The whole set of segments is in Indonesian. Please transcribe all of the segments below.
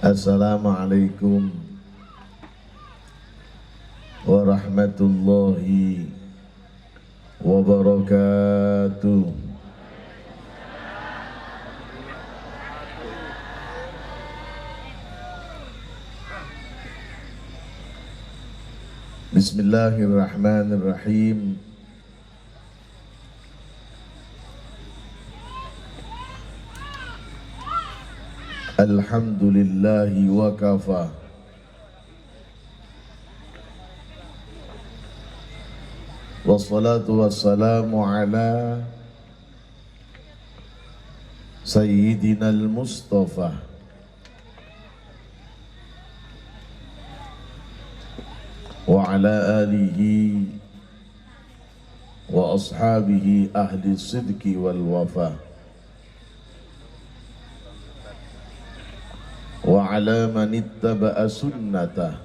Assalamualaikum warahmatullahi wabarakatuh. Bismillahirrahmanirrahim. Alhamdulillahi wa kafa. Wassalatu wassalamu ala Sayyidina al-Mustafa wa ala alihi wa ashabihi ahli sidqi wal wafa wa ala man ittaba'a sunnatah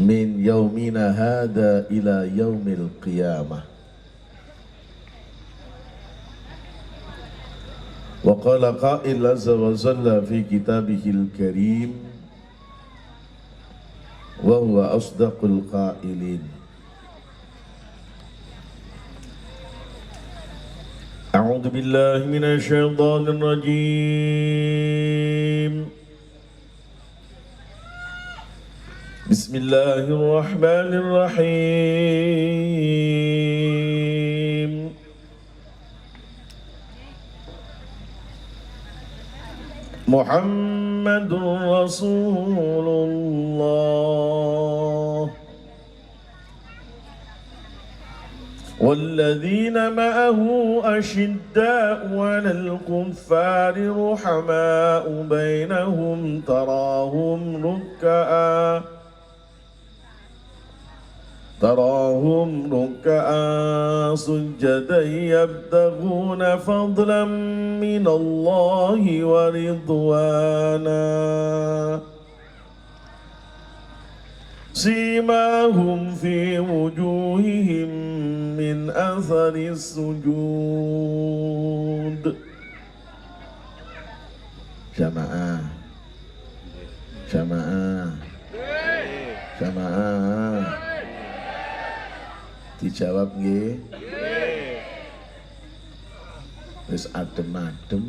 min yaumina hada ila yaumil qiyamah. Wa qala qa'il azza wa jalla fi kitabihil karim wa huwa asdaqul qa'ilin. A'udzu billahi minasy syaithanir rajim. Bismillahirrahmanirrahim. Muhammadur Rasulullah walladzina ma'ahu ashidda'u 'alal kuffari ruhama'u bainahum تراهم ركعا سجدا يبتغون فضلا من الله ورضوانا سيماهم في وجوههم من أثر السجود. Jamaah dijawab nggih. Wis adem-adem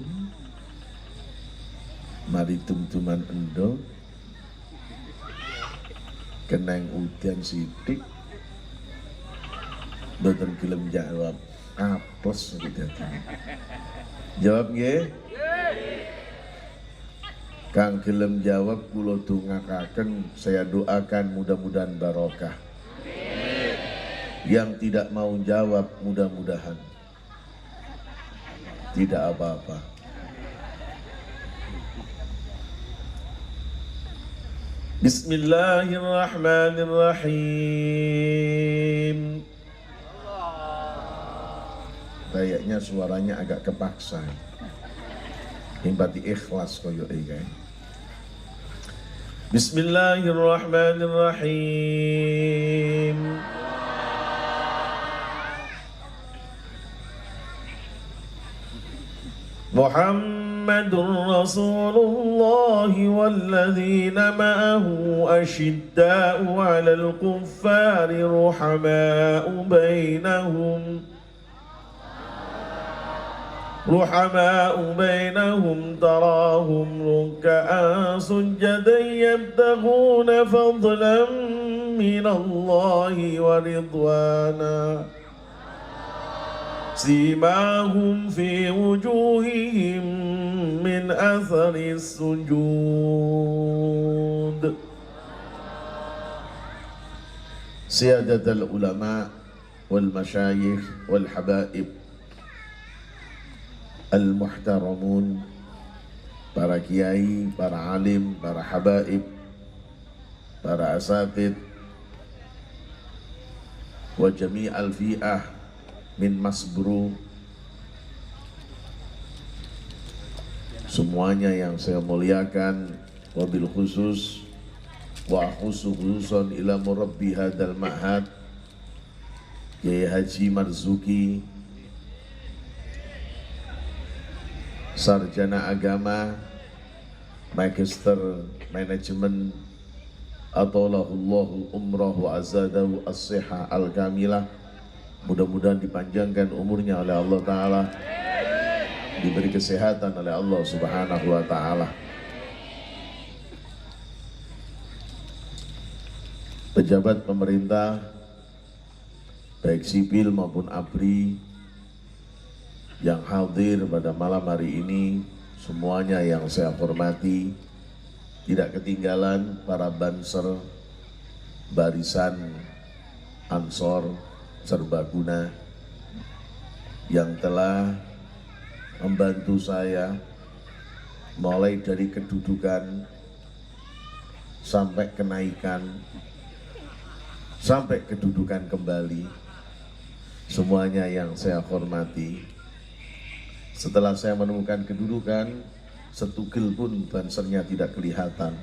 mari tum-tuman endo keneng udan sithik mboten gelem jawab apes gitu. Jawab nggih. Kang gelem jawab kula dongakaken, saya doakan mudah-mudahan barokah. Yang tidak mau jawab mudah-mudahan tidak apa-apa. Bismillahirrahmanirrahim. Kayaknya suaranya agak kepaksa. Himpati ikhlas koyo iki. Bismillahirrahmanirrahim. Muhammadur Rasulullah walladzina ma'ahu ashidda'u 'alal kuffari ruhama'u bainahum tarahum ruk'an sujadan yabtaghuna fadlan minallahi wa ridwana simahum fi wujuhihim min athari sujud. Siyadatul ulama wal masyayikh wal habaib al muhtaramun, para kiai, para alim, para habaib, para asatid wa jami'al fi'ah min Masbro, semuanya yang saya muliakan, wabil khusus wa khususan ila murabbi hadal ma'had Kiai Haji Marzuki sarjana agama, magister manajemen, atolahullahu umrahu azadahu as-sihah al-kamilah. Mudah-mudahan dipanjangkan umurnya oleh Allah Ta'ala, diberi kesehatan oleh Allah Subhanahu wa Ta'ala. Pejabat pemerintah, baik sipil maupun ABRI yang hadir pada malam hari ini, semuanya yang saya hormati, tidak ketinggalan para banser, barisan, ansor, serbaguna yang telah membantu saya mulai dari kedudukan sampai kenaikan, sampai kedudukan kembali. Semuanya yang saya hormati, setelah saya menemukan kedudukan, setugil pun bansernya tidak kelihatan.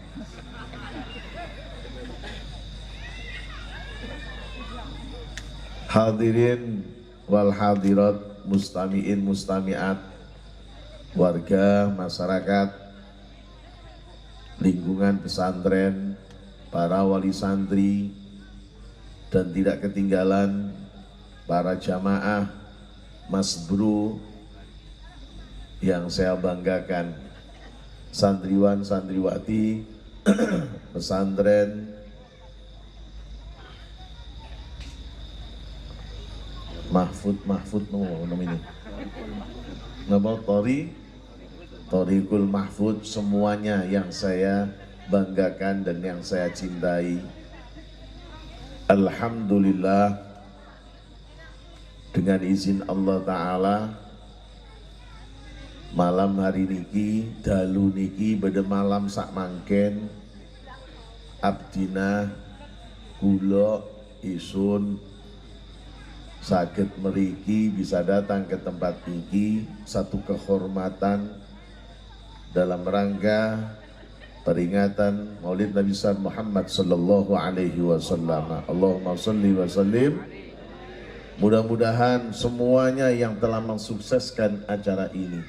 Hadirin wal hadirat, mustami'in mustami'at, warga masyarakat, lingkungan pesantren, para wali santri, dan tidak ketinggalan para jamaah Mas Bro yang saya banggakan, santriwan santriwati pesantren Mahfud ini nama Thoriqul Mahfud, semuanya yang saya banggakan dan yang saya cintai. Alhamdulillah, dengan izin Allah Ta'ala, malam hari niki, dalu niki, pada malam sak mangken, abdina kula isun saged meriki bisa datang ke tempat niki, satu kehormatan dalam rangka peringatan Maulid Nabi Muhammad sallallahu alaihi wasallam. Allahumma shalli wa sallim. Mudah-mudahan semuanya yang telah mensukseskan acara ini,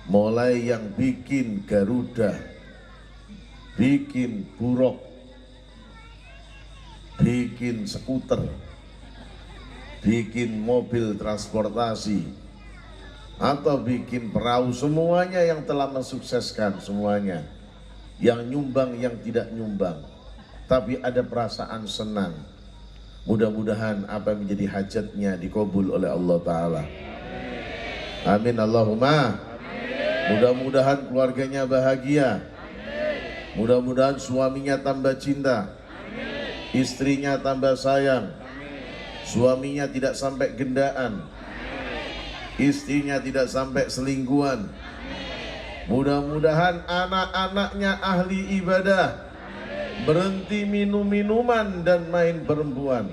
mulai yang bikin Garuda, bikin buruk, bikin skuter, bikin mobil transportasi, atau bikin perahu, semuanya yang telah mensukseskan, semuanya yang nyumbang, yang tidak nyumbang, tapi ada perasaan senang. Mudah-mudahan apa yang menjadi hajatnya dikabul oleh Allah Ta'ala. Amin Allahumma. Mudah-mudahan keluarganya bahagia. Mudah-mudahan suaminya tambah cinta, istrinya tambah sayang, suaminya tidak sampai gendaan, istrinya tidak sampai selingkuhan. Mudah-mudahan anak-anaknya ahli ibadah, berhenti minum-minuman dan main perempuan.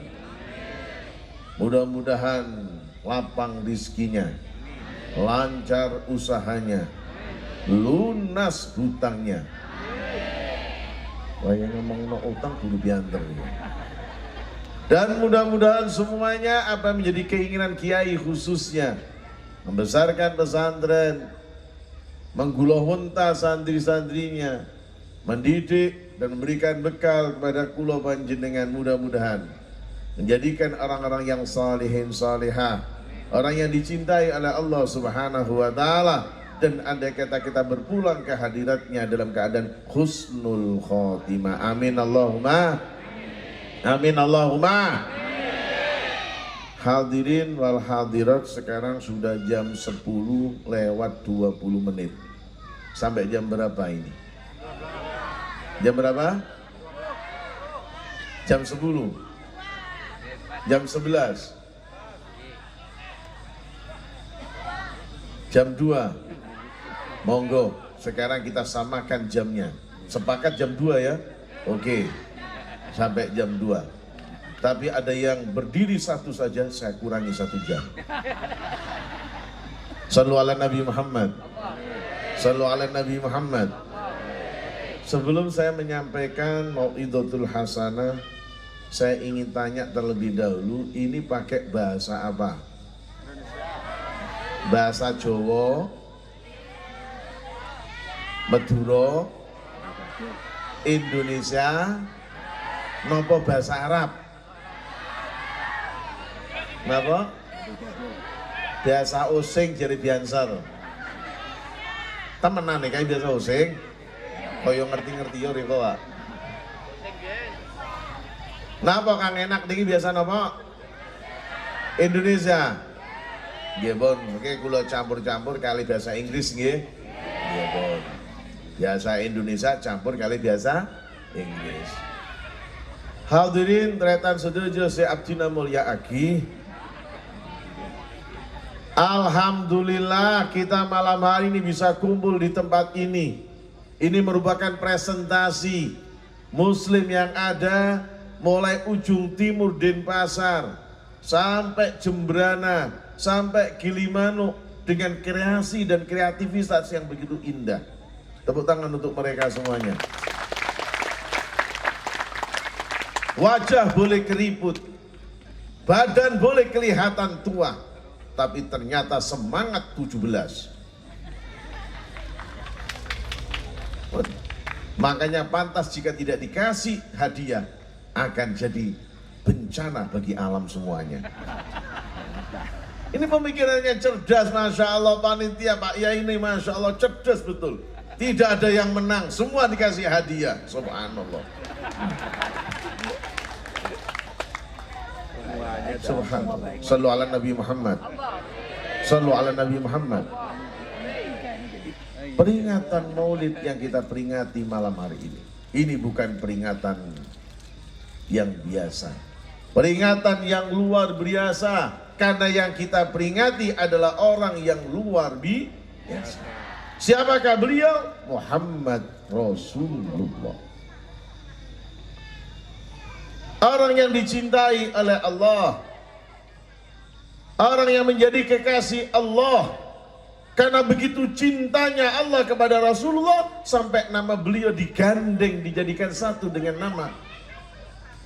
Mudah-mudahan lapang rizkinya, lancar usahanya, lunas hutangnya. Wah, yang ngomong no utang kudu diantar. Dan mudah-mudahan semuanya apa menjadi keinginan kiai, khususnya membesarkan pesantren, menggulahunta santri-santrinya, mendidik dan memberikan bekal kepada kula panjenengan, mudah-mudahan menjadikan orang-orang yang salihin salihah, orang yang dicintai oleh Allah Subhanahu wa Ta'ala. Dan andai kata kita berpulang ke hadiratnya dalam keadaan husnul khotimah. Amin Allahumma. Amin Allahumma. Hadirin wal hadirat, sekarang sudah jam 10 lewat 20 menit. Sampai jam berapa ini? Jam berapa? Jam 10. Jam 11. Jam 2. Monggo, sekarang kita samakan jamnya. Sepakat jam 2 ya? Oke, sampai jam 2. Tapi ada yang berdiri satu saja, saya kurangi 1 jam. Sallu ala Nabi Muhammad. Sallu ala Nabi Muhammad. Sebelum saya menyampaikan mau'idatul hasanah, saya ingin tanya terlebih dahulu, ini pakai bahasa apa? Bahasa Jawa, Madura, Indonesia, nopo bahasa Arab? Napa? Biasa osing jari biansar. Temenan nih kayak biasa osing. Koyo ngerti-ngerti yo riko Pak. Napa kang enak niki biasa napa? Indonesia. Nggih pun, mengke kula campur-campur kali bahasa Inggris nggih. Nggih pun. Biasa Indonesia campur kali biasa Inggris. Hadirin tretan sedaya se abdina mulya agi. Alhamdulillah kita malam hari ini bisa kumpul di tempat ini. Ini merupakan presentasi Muslim yang ada mulai ujung timur Denpasar sampai Jembrana sampai Gilimanuk dengan kreasi dan kreativitas yang begitu indah. Tepuk tangan untuk mereka semuanya. Wajah boleh keriput, badan boleh kelihatan tua, tapi ternyata semangat 17. Makanya pantas jika tidak dikasih hadiah akan jadi bencana bagi alam semuanya. Ini pemikirannya cerdas, Masya Allah. Panitia Pak Yai ini Masya Allah cerdas betul. Tidak ada yang menang, semua dikasih hadiah. Subhanallah. Subhanallah. Sallu ala Nabi Muhammad. Sallu ala Nabi Muhammad. Peringatan Maulid yang kita peringati malam hari ini bukan peringatan yang biasa, peringatan yang luar biasa, karena yang kita peringati adalah orang yang luar biasa. Siapakah beliau? Muhammad Rasulullah, orang yang dicintai oleh Allah, orang yang menjadi kekasih Allah. Karena begitu cintanya Allah kepada Rasulullah sampai nama beliau digandeng, dijadikan satu dengan nama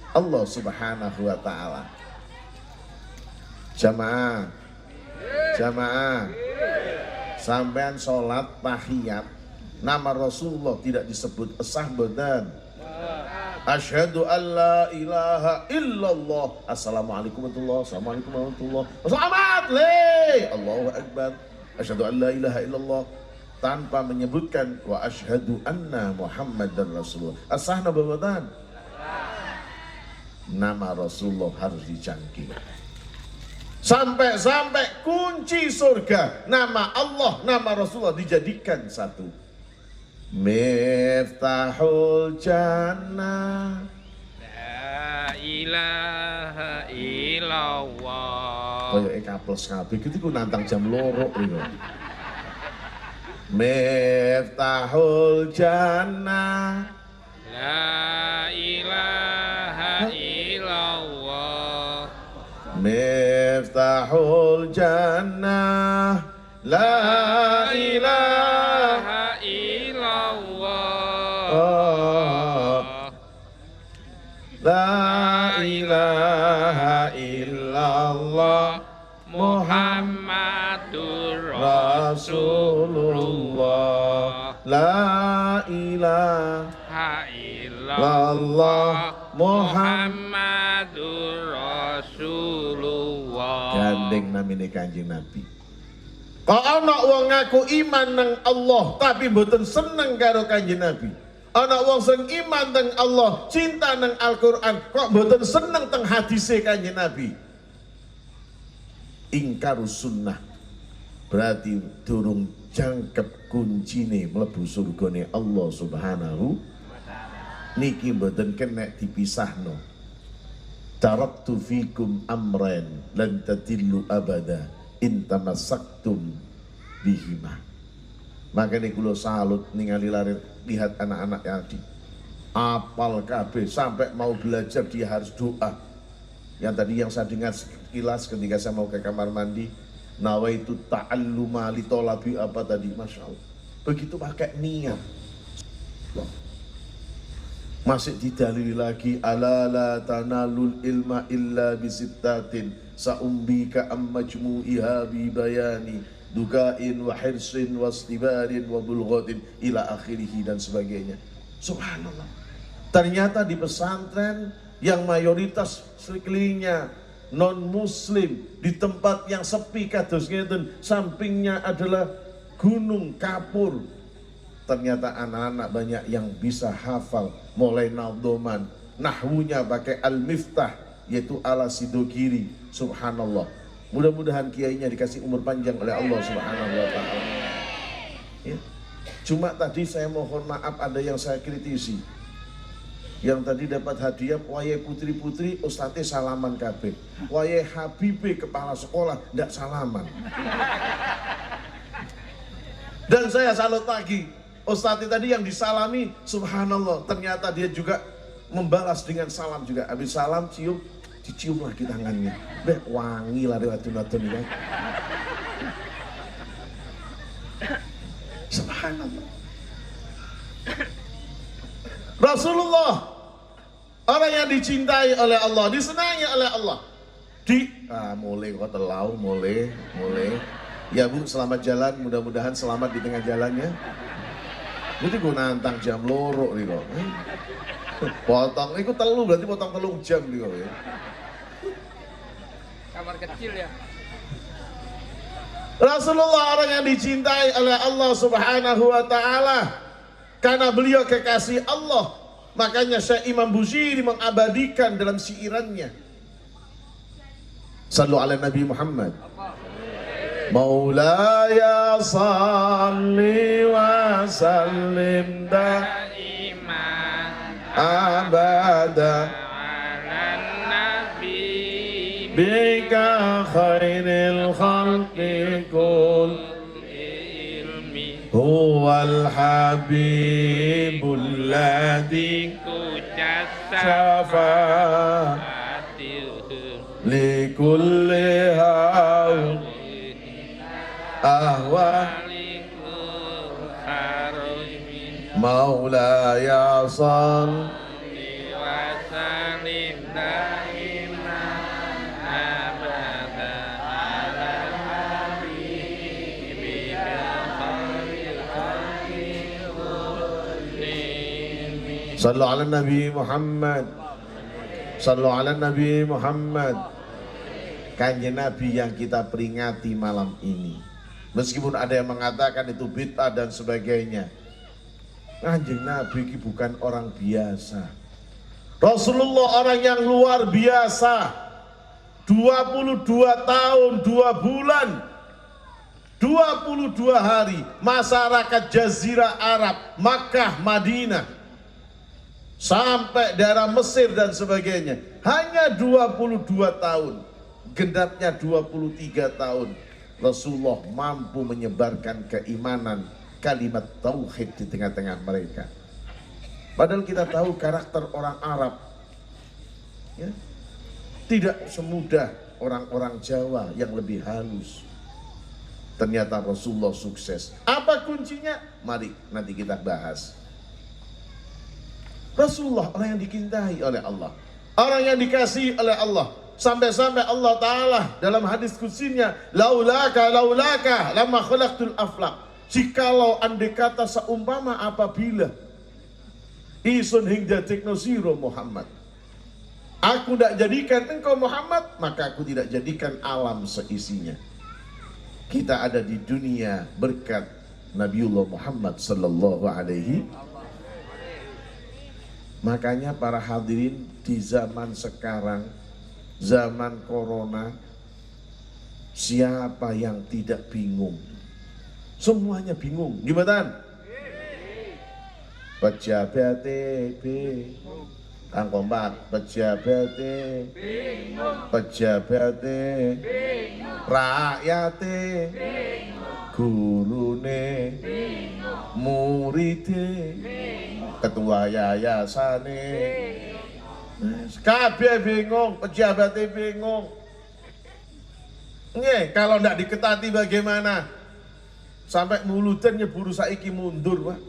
Allah Subhanahu wa ta'ala. Jamaah, jamaah, sampean sholat tahiyat nama Rasulullah tidak disebut esah badan. Asyhadu an la ilaha illallah. Assalamualaikum warahmatullahi wabarakatuh. Assalamualaikum warahmatullahi wabarakatuh. Selamat leh. Allahu akbar. Asyhadu an la ilaha illallah tanpa menyebutkan wa asyhadu anna Muhammadar Rasulullah. Asahna badan. Nama Rasulullah harus dicangking. Sampai kunci surga, nama Allah, nama Rasulullah dijadikan satu. Miftahul jannah. La ilaha illallah. Kaya kaplos kabeh iki ku nantang jam loro rino. Miftahul jannah. La ilaha illallah. Miftahul jannah. La ilaha illallah. La ilaha illallah Muhammadur Rasulullah. La ilaha illallah Muhammadur Rasulullah. Gandeng namine Kanjeng Nabi. Kok ana wong ngaku iman nang Allah tapi mboten seneng karo Kanjeng Nabi. Ana wong sing iman teng Allah, cinta nang Al-Qur'an, kok mboten seneng teng hadise Kanjeng Nabi. Ingkarus sunnah berarti durung jangkep kuncine mlebu surgane Allah Subhanahu. Niki mboten kenek dipisahno. Taraktu fikum amran lan tadillu abada in tamassaktum bihima. Makanya kula salut ningali lihat anak-anak yang di apal kabeh sampai mau belajar dia harus doa. Yang tadi yang saya dengar sekilas ketika saya mau ke kamar mandi, nawaitu ta'alluma li talabi apa tadi, Masya Allah. Begitu pakai niat. Masih didalili lagi, ala la tanalul ilma illa bisittatin sa'umbika am majmu'iha bi bayani dukain wa hirsin wa istibarin wa bulghatin ila akhirih dan sebagainya. Subhanallah. Ternyata di pesantren yang mayoritas sekelilingnya non muslim, di tempat yang sepi kados ngeten, sampingnya adalah gunung kapur, ternyata anak-anak banyak yang bisa hafal mulai naldoman, nahwunya pakai al-miftah yaitu ala sidogiri. Subhanallah. Mudah-mudahan kiainya dikasih umur panjang oleh Allah Subhanahu wa taala. Ya. Cuma tadi saya mohon maaf ada yang saya kritisi. Yang tadi dapat hadiah wayahe putri-putri ustadz salaman kabeh. Wayahe habibe kepala sekolah ndak salaman. Dan saya salut lagi, ustadz tadi yang disalami, subhanallah, ternyata dia juga membalas dengan salam juga. Habis salam cium, dicium lagi tangannya. Beh, wangi lah wadon-wadon ini. Subhanallah. Rasulullah, orang yang dicintai oleh Allah, disenangi oleh Allah. Mulai kok telau, mulai. Ya Bu, selamat jalan, mudah-mudahan selamat di tengah jalannya. Itu gue nantang jam loro nih kok. Potong, itu telu berarti potong telung jam nih kok ya. Kamar kecil ya. Rasulullah orang yang dicintai oleh Allah Subhanahu wa taala karena beliau kekasih Allah. Makanya Syekh Imam Busiri mengabadikan dalam syairannya. Sallu ala Nabi Muhammad. Maulaya salli wa sallim Iman abada ala Nabi bika khairil khalqi kul ilmi huwal habibul ladhi syafa likulli haul ahwa maulaya salli wa sallim daiman abada ala habibika khairil khalqi kulli. Sallu ala Nabi Muhammad. Sallu ala Nabi Muhammad. Kanjeng Nabi yang kita peringati malam ini, meskipun ada yang mengatakan itu bid'ah dan sebagainya, Kanjeng Nabi ini bukan orang biasa. Rasulullah orang yang luar biasa. 22 tahun 2 bulan 22 hari masyarakat Jazirah Arab, Makkah, Madinah, sampai daerah Mesir dan sebagainya, hanya 22 tahun, genapnya 23 tahun Rasulullah mampu menyebarkan keimanan, kalimat tauhid di tengah-tengah mereka. Padahal kita tahu karakter orang Arab ya, tidak semudah orang-orang Jawa yang lebih halus. Ternyata Rasulullah sukses. Apa kuncinya? Mari nanti kita bahas. Rasulullah orang yang dicintai oleh Allah, orang yang dikasihi oleh Allah. Sampai-sampai Allah Ta'ala dalam hadis kutsinya, laulaka lama khalaqtul aflaq. Jikalau andai kata seumpama apabila isun hingga teknosiro Muhammad, aku tidak jadikan engkau Muhammad, maka aku tidak jadikan alam seisinya. Kita ada di dunia berkat Nabiullah Muhammad sallallahu alaihi. Makanya para hadirin di zaman sekarang, zaman corona, siapa yang tidak bingung? Semuanya bingung. Gimana? Pejabat bingung. Kang Kompak, pejabat bingung. Pejabat bingung. Rakyat bingung. Gurune bingung. Murid bingung. Ketua yayasane kabeh bingung, pejabatnya bingung. Nggih, kalau ndak diketati bagaimana? Sampai mulutan nyeburu saiki mundur, Pak.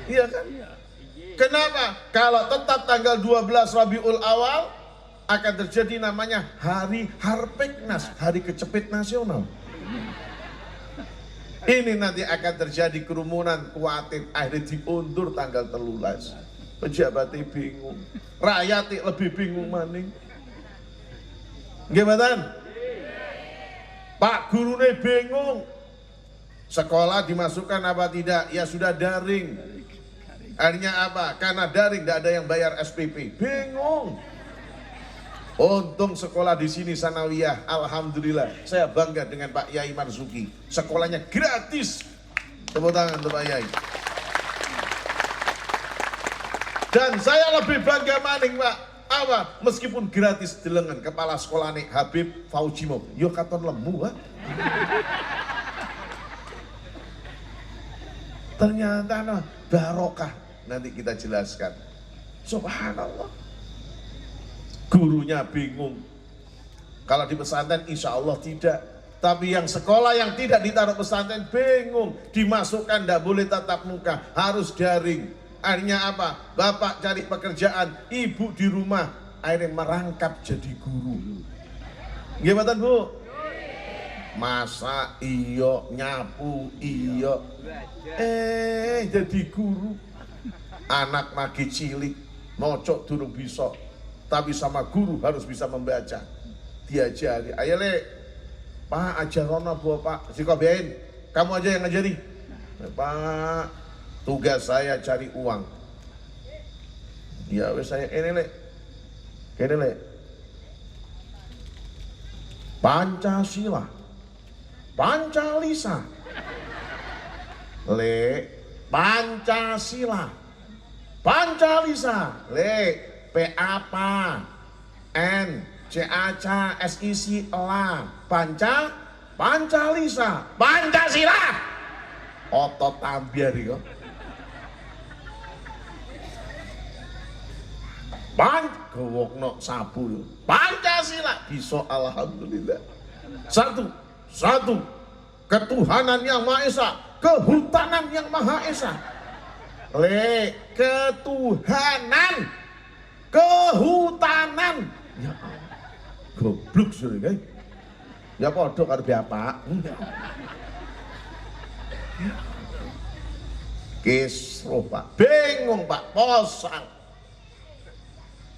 Iya kan? Kenapa? Kalau tetap tanggal 12 Rabiul Awal, akan terjadi namanya Hari Harpeknas, Hari Kecepit Nasional. Ini nanti akan terjadi kerumunan, kuatir, akhirnya diundur tanggal 13. Pejabatnya bingung, rakyatnya lebih bingung maning. Gimana? Pak gurune bingung. Sekolah dimasukkan apa tidak? Ya sudah daring. Akhirnya apa? Karena daring tidak ada yang bayar SPP. Bingung. Untung sekolah di sini sanawiyah, alhamdulillah. Saya bangga dengan Pak Yai Marzuki. Sekolahnya gratis. Tepuk tangan untuk Pak Yai. Dan saya lebih bangga maning, Pak. Apa? Meskipun gratis delengan kepala sekolah nih Habib Faujimo. Yo katon lembu, Pak. Ternyata no, barokah. Nanti kita jelaskan. Subhanallah. Gurunya bingung. Kalau di pesantren insya Allah tidak. Tapi yang sekolah yang tidak ditaruh pesantren bingung. Dimasukkan tidak boleh tatap muka, harus daring. Akhirnya apa? Bapak cari pekerjaan, ibu di rumah. Akhirnya merangkap jadi guru. Gimana Bu? Masak iyo, nyapu iyo. Jadi guru. Anak magi cilik, mocok durung bisa. Tapi sama guru harus bisa membaca. Diajari. Ayo Le, Pak ajarono Bu Pak. Si Kobein, kamu aja yang ngajari. Pak, tugas saya cari uang. Ya wes saya ini Le. Ini Le. Pancasila. Pancalisa. Le, Pancasila. Pancalisa. Le, P apa? N C A C S I C LA. Pancalisa. Pancasila. Otot tambiar iki. Gowokno sabu. Pancasila bisa alhamdulillah. Satu. Ketuhanan yang Maha Esa, kehutanan yang Maha Esa. Le, ketuhanan, kehutanan. Ya Allah. Goblok sih guys. Ya podo karo bapak. Kisruh Pak, bingung Pak, posang.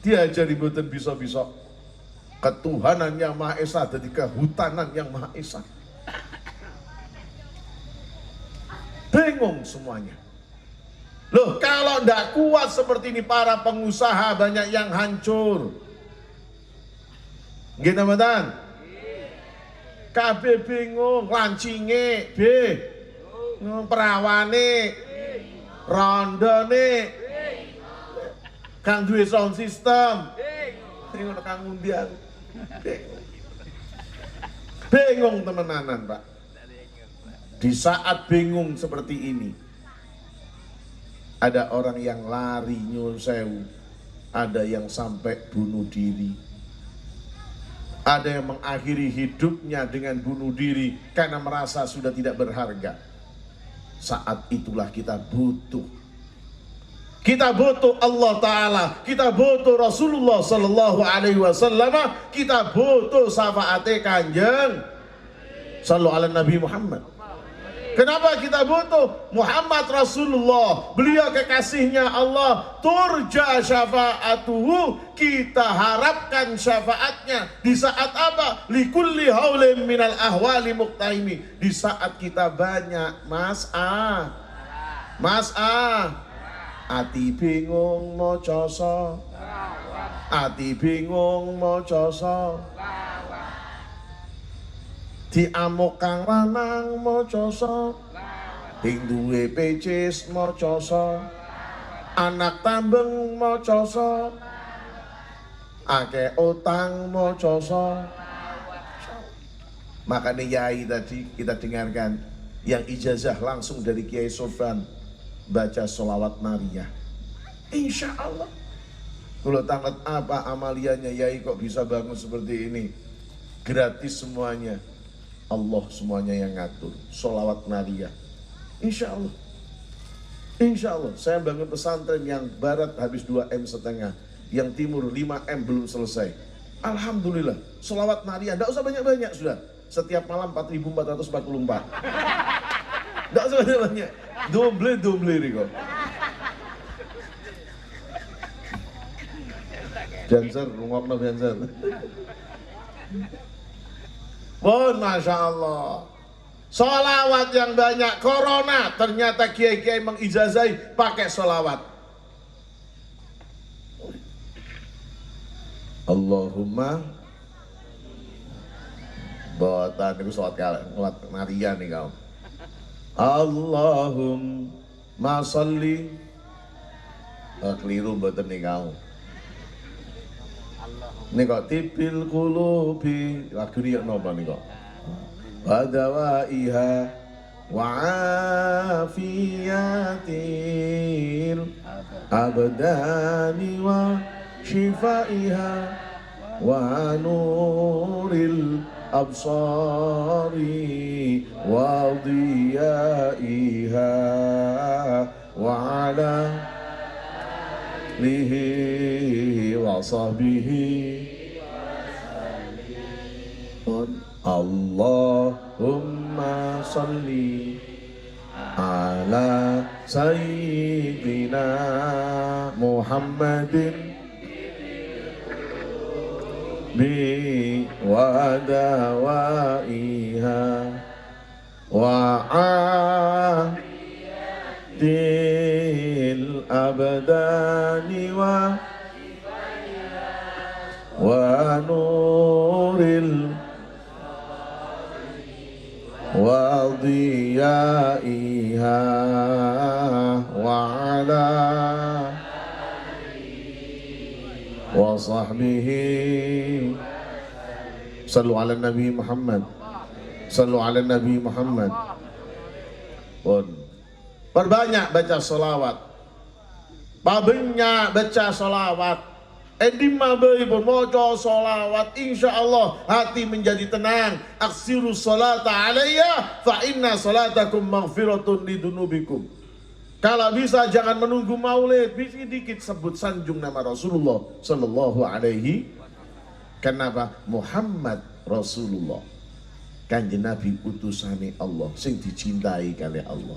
Diajari mboten bisa-bisa. Ketuhanan yang Maha Esa jadi kehutanan yang Maha Esa. Bingung semuanya. Loh, kalau ndak kuat seperti ini para pengusaha banyak yang hancur. Nggih Ramadan. Kabeh bingung, lancinge, B. Perawane, rondone, kang duwe sound system. Ngono kang undian. Bingung temenanan, Pak. Di saat bingung seperti ini, ada orang yang lari nyuwun sewu, ada yang sampai bunuh diri, ada yang mengakhiri hidupnya dengan bunuh diri karena merasa sudah tidak berharga. Saat itulah kita butuh Allah Ta'ala, kita butuh Rasulullah Sallallahu Alaihi Wasallam, kita butuh syafaat Kanjeng Sallallahu Alaihi Nabi Muhammad. Kenapa kita butuh Muhammad Rasulullah? Beliau kekasihnya Allah. Turja syafa'atuhu, kita harapkan syafaatnya. Di saat apa? Likulli haulin minal ahwali muqtaimi. Di saat kita banyak ati bingung mocoso, ati bingung mocoso, diamuk kang lanang mocoso, ing duwe pecis mocoso, anak tambeng mocoso, akeh utang mocoso. Makanya Yai tadi kita dengarkan yang ijazah langsung dari Kiai Sofran, baca sholawat nariyah. Insya Allah. Kalau tangkat apa amaliannya Yai kok bisa bangun seperti ini? Gratis semuanya. Allah semuanya yang ngatur. Sholawat nariyah. Insya Allah. Insya Allah. Saya bangun pesantren yang barat habis 2,5 M, yang timur 5 M belum selesai. Alhamdulillah, sholawat nariah, tidak usah banyak-banyak sudah. Setiap malam 4.444. Tidak usah banyak-banyak. Double ini kok. Dancer, rungokno dancer. Pun Masya Allah. Sholawat yang banyak. Corona ternyata kiai-kiai mengijazahi pakai sholawat. Allahumma botan itu sholat kuat narian nih kau. Allahumma sholli. Keliru boten nih kau. Nih kok tipil qulubi lagu ini napa nih kok wadawaiha wa afiyatil abdani wa shifaiha wa nuril absari wa diyaiha wa ala lihi wa sahbihi Allahumma salli ala sayyidina Muhammadin bi wadawaiha wa adil abdani wa nuril wa diyaiha wa ala wa sahbihi sallu ala Nabi Muhammad sallu ala Nabi Muhammad. Pun perbanyak baca sholawat, banyak baca sholawat. Edimah bayi pun moco sholawat, insya Allah hati menjadi tenang. Aksiru sholata alaiya fa inna sholatakum maghfiratun lidunubikum. Kalau bisa jangan menunggu maulid, dikit sebut sanjung nama Rasulullah sallallahu alaihi. Kenapa? Muhammad Rasulullah kanjeng Nabi utusane Allah sing dicintai kali Allah.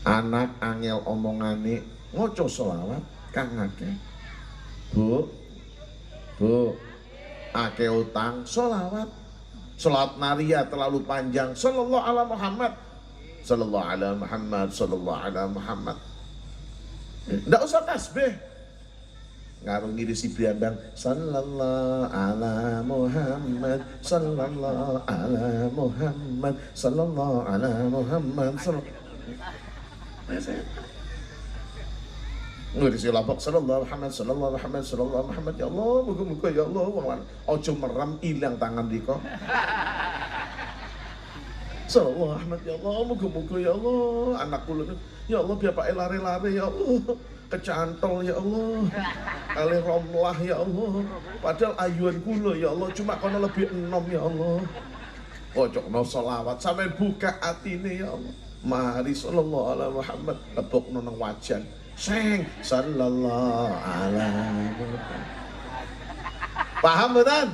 Anak angel omongane moco sholawat kang akeh. Bu, akeh utang, sholawat nariah terlalu panjang, sallallahu ala Muhammad, sallallahu ala Muhammad, sallallahu ala Muhammad. Nggak usah tasbih, ngarungi si briandang, sallallahu ala Muhammad, sallallahu ala Muhammad, sallallahu ala Muhammad, sallallahu. Ngurisi lapok sallallahu Muhammad sallallahu Muhammad sallallahu Muhammad. Ya Allah, muga-muga ya Allah wong ojo merem ilang tangan diko. Sallallahu Muhammad ya Allah, muga-muga ya Allah anak kula ya Allah biar pak lare-lare ya Allah, kecantol ya Allah, kali romlah ya Allah, padahal ayuan kula ya Allah cuma kono lebih enom ya Allah. Pojokno sholawat sampai buka atine ya Allah. Mari sallallahu ala Muhammad lebokno nang wajan. Seng sallallahu ala Muhammad. Paham betul?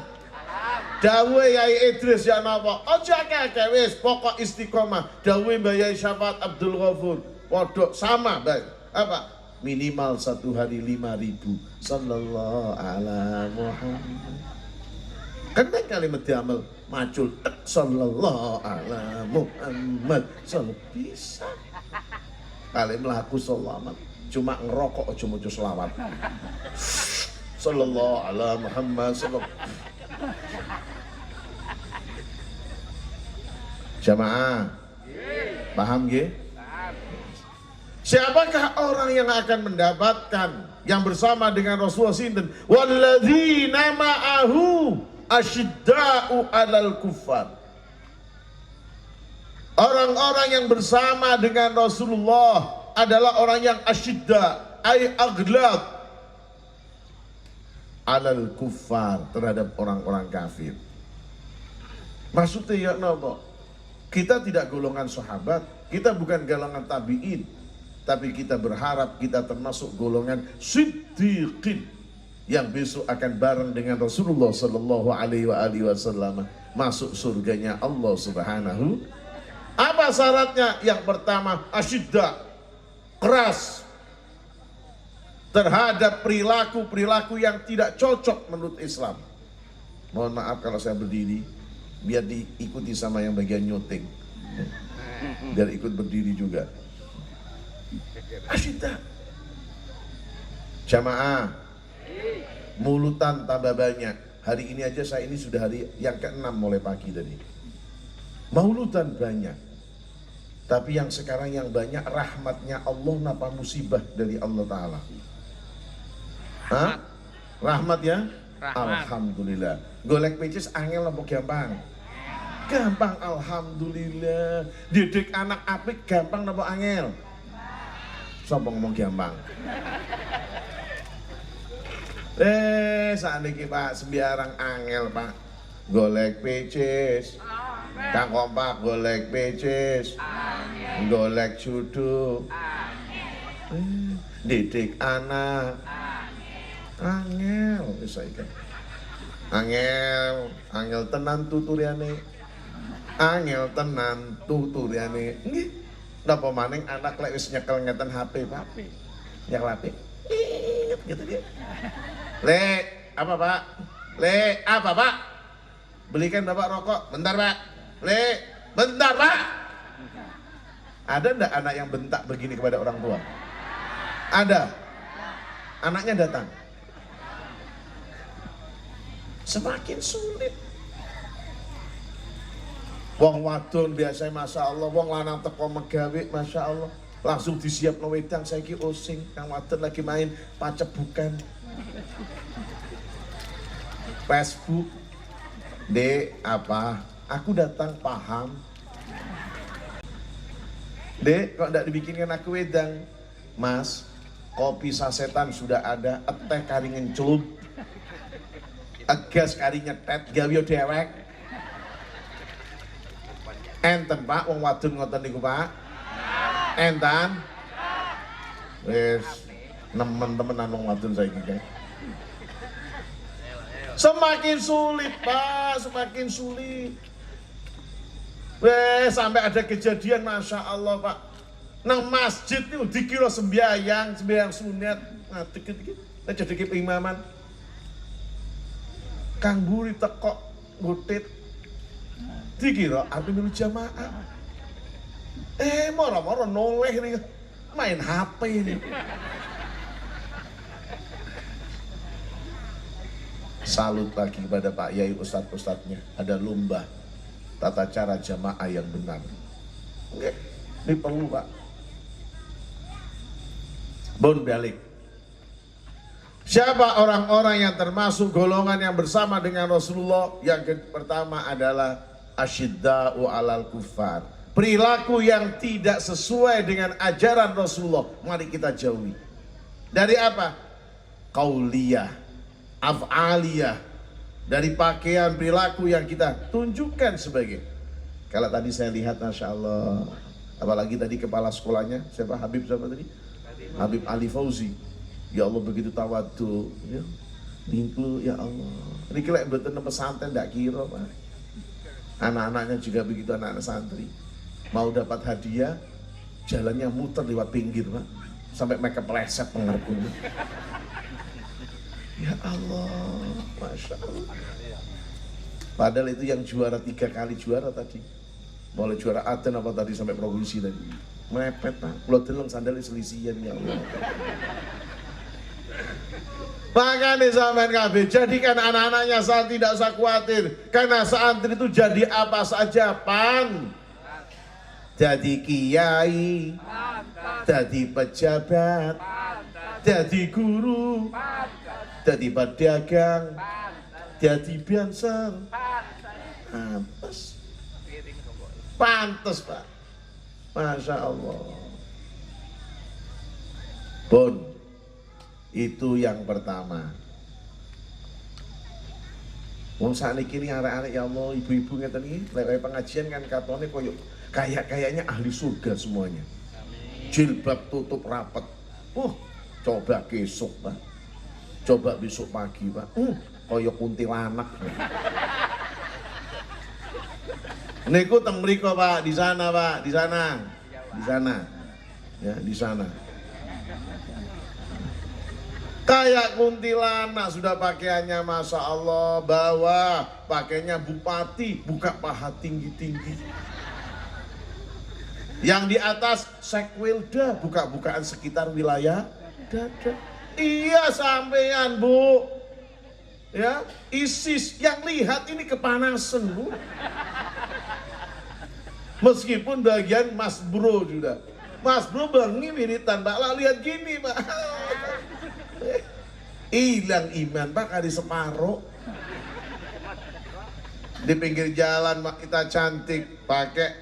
Dawe Yai Idris ya napa? Aja akeh wis pokok istiqomah. Dawe Mbah Yai Syafaat Abdul Ghafur. Podok sama baik. Apa? Minimal 1 hari 5.000. Sallallahu ala Muhammad. Kena kalimat diamal macul sallallahu ala Muhammad. Sallallahu bisa. Kali melaku sholawat cuma ngerokok aja maca selawat. Sallallahu ala Muhammad sallallahu. Jamaah paham nggih? Siapakah orang yang akan mendapatkan yang bersama dengan Rasulullah sinten? Walladzina ma'ahu asyidda'u 'alal kuffar. Orang-orang yang bersama dengan Rasulullah adalah orang yang asyidda, ay aghlab 'alal kuffar, terhadap orang-orang kafir. Maksudnya ya napa? Kita tidak golongan sahabat, kita bukan golongan tabi'in, tapi kita berharap kita termasuk golongan siddiqin. yang besok akan bareng dengan Rasulullah sallallahu alaihi wasallam masuk surganya Allah Subhanahu. Apa syaratnya? Yang pertama, asyidda, keras terhadap perilaku-perilaku yang tidak cocok menurut Islam. Mohon maaf kalau saya berdiri, biar diikuti sama yang bagian nyuting, biar ikut berdiri juga. Asyidda, jamaah, mulutan tambah banyak. Hari ini aja saya ini sudah hari yang ke-6 mulai pagi tadi. Maulutan banyak. Tapi yang sekarang yang banyak rahmatnya Allah napa musibah dari Allah Ta'ala? Hah? Rahmat ya? Rahmat. Alhamdulillah. Golek pecis angel apa gampang? Gampang, alhamdulillah. Didik anak apik gampang napa angel? Sopo ngomong gampang? Saat ini Pak sembiarang angel Pak. Golek pecis. Kang kompak golek pecis. Golek judo. Didik anak. Angel bisa ikan. Angel tenan tuturiane. Angel tenan tuturiane. Nggih. Napa maning anak lek wis nyekel ngeten HP Pak. Nyekel HP. Gitu dia. Le, apa Pak? Le, apa Pak? Belikan Bapak rokok. Bentar Pak. Le, bentar Pak. Ada enggak anak yang bentak begini kepada orang tua? Ada. Anaknya datang. Semakin sulit. Wong wadon biasanya Masya Allah, wong lanang teko megawe Masya Allah, langsung disiap no wedang. Saiki osing, kang wadon lagi main pacebukan Facebook. Dek, apa? Aku datang paham. Dek, kok tidak dibikinkan aku wedang? Mas, kopi sasetan sudah ada, teh kari ngenclup, gas kari nyetet, gawe dewek. Enten Pak, wong wadon ngoten niku Pak. Enten. Wis nemen-nemenan wong wadon saiki kae. Semakin sulit Pak, semakin sulit. Sampai ada kejadian Masya Allah Pak. Nang masjid itu dikira sembahyang sunat. Nah, dikit-dikit jadi imaman. Kang buri teko ngutit. Dikira arep milu jamaah. Moro-moro noleh nih. Main HP ini. Salut lagi kepada Pak Yai Ustadz-ustadznya. Ada lomba tata cara jamaah yang benar. Oke, ini perlu Pak. Bon balik. Siapa orang-orang yang termasuk golongan yang bersama dengan Rasulullah? Yang pertama adalah asyidda'u alal kufar. Perilaku yang tidak sesuai dengan ajaran Rasulullah. Mari kita jauhi. Dari apa? Qauliyah, af'aliyah. Dari pakaian perilaku yang kita tunjukkan sebagai. Kalau tadi saya lihat Masya Allah, apalagi tadi kepala sekolahnya siapa? Habib siapa tadi? Habib Ali Fauzi. Ya Allah begitu tawadu ya. Lingku ya Allah. Ini kira betul pesantren tidak kira Pak. Anak-anaknya juga begitu, anak-anak santri. Mau dapat hadiah, jalannya muter lewat pinggir Pak. Sampai mereka kepleset pengerkunya. Ya Allah, Masya Allah. Padahal itu yang juara 3 kali juara tadi. Mulai juara Aten apa tadi sampai provinsi tadi. Mepet Pak, kalau deleng sandalnya selisian ya Allah. Makanya sampean kabeh jadikan anak-anaknya saat tidak usah khawatir. Karena santri itu jadi apa saja Pan. Jadi kiai, jadi pejabat, jadi guru, jadi pedagang, jadi bianser. Pantes. Pantes Pak. Masya Allah. Bon, itu yang pertama. Wong sakniki ini arek-arek ya Allah, ibu-ibu ngeten iki, lek pengajian kan katone koyo kayaknya ahli surga semuanya. Jilbab tutup rapat. Coba kesuk Pak. Coba besok pagi Pak, kaya kuntilanak. Niku teng mriko Pak, di sana Pak, di sana. Di sana. Ya, di sana. Kayak kuntilanak sudah pakaiannya Masya Allah, bawah pakainya bupati, buka paha tinggi-tinggi. Yang di atas sekwilda, buka-bukaan sekitar wilayah dada. Iya sampean Bu. Ya, ISIS yang lihat ini kepanasan Bu. Meskipun bagian Mas Bro juga. Mas Bro bengi wiritan Pak, lah lihat gini Pak. Hilang iman Pak, kali separuh. Di pinggir jalan Pak kita cantik pakai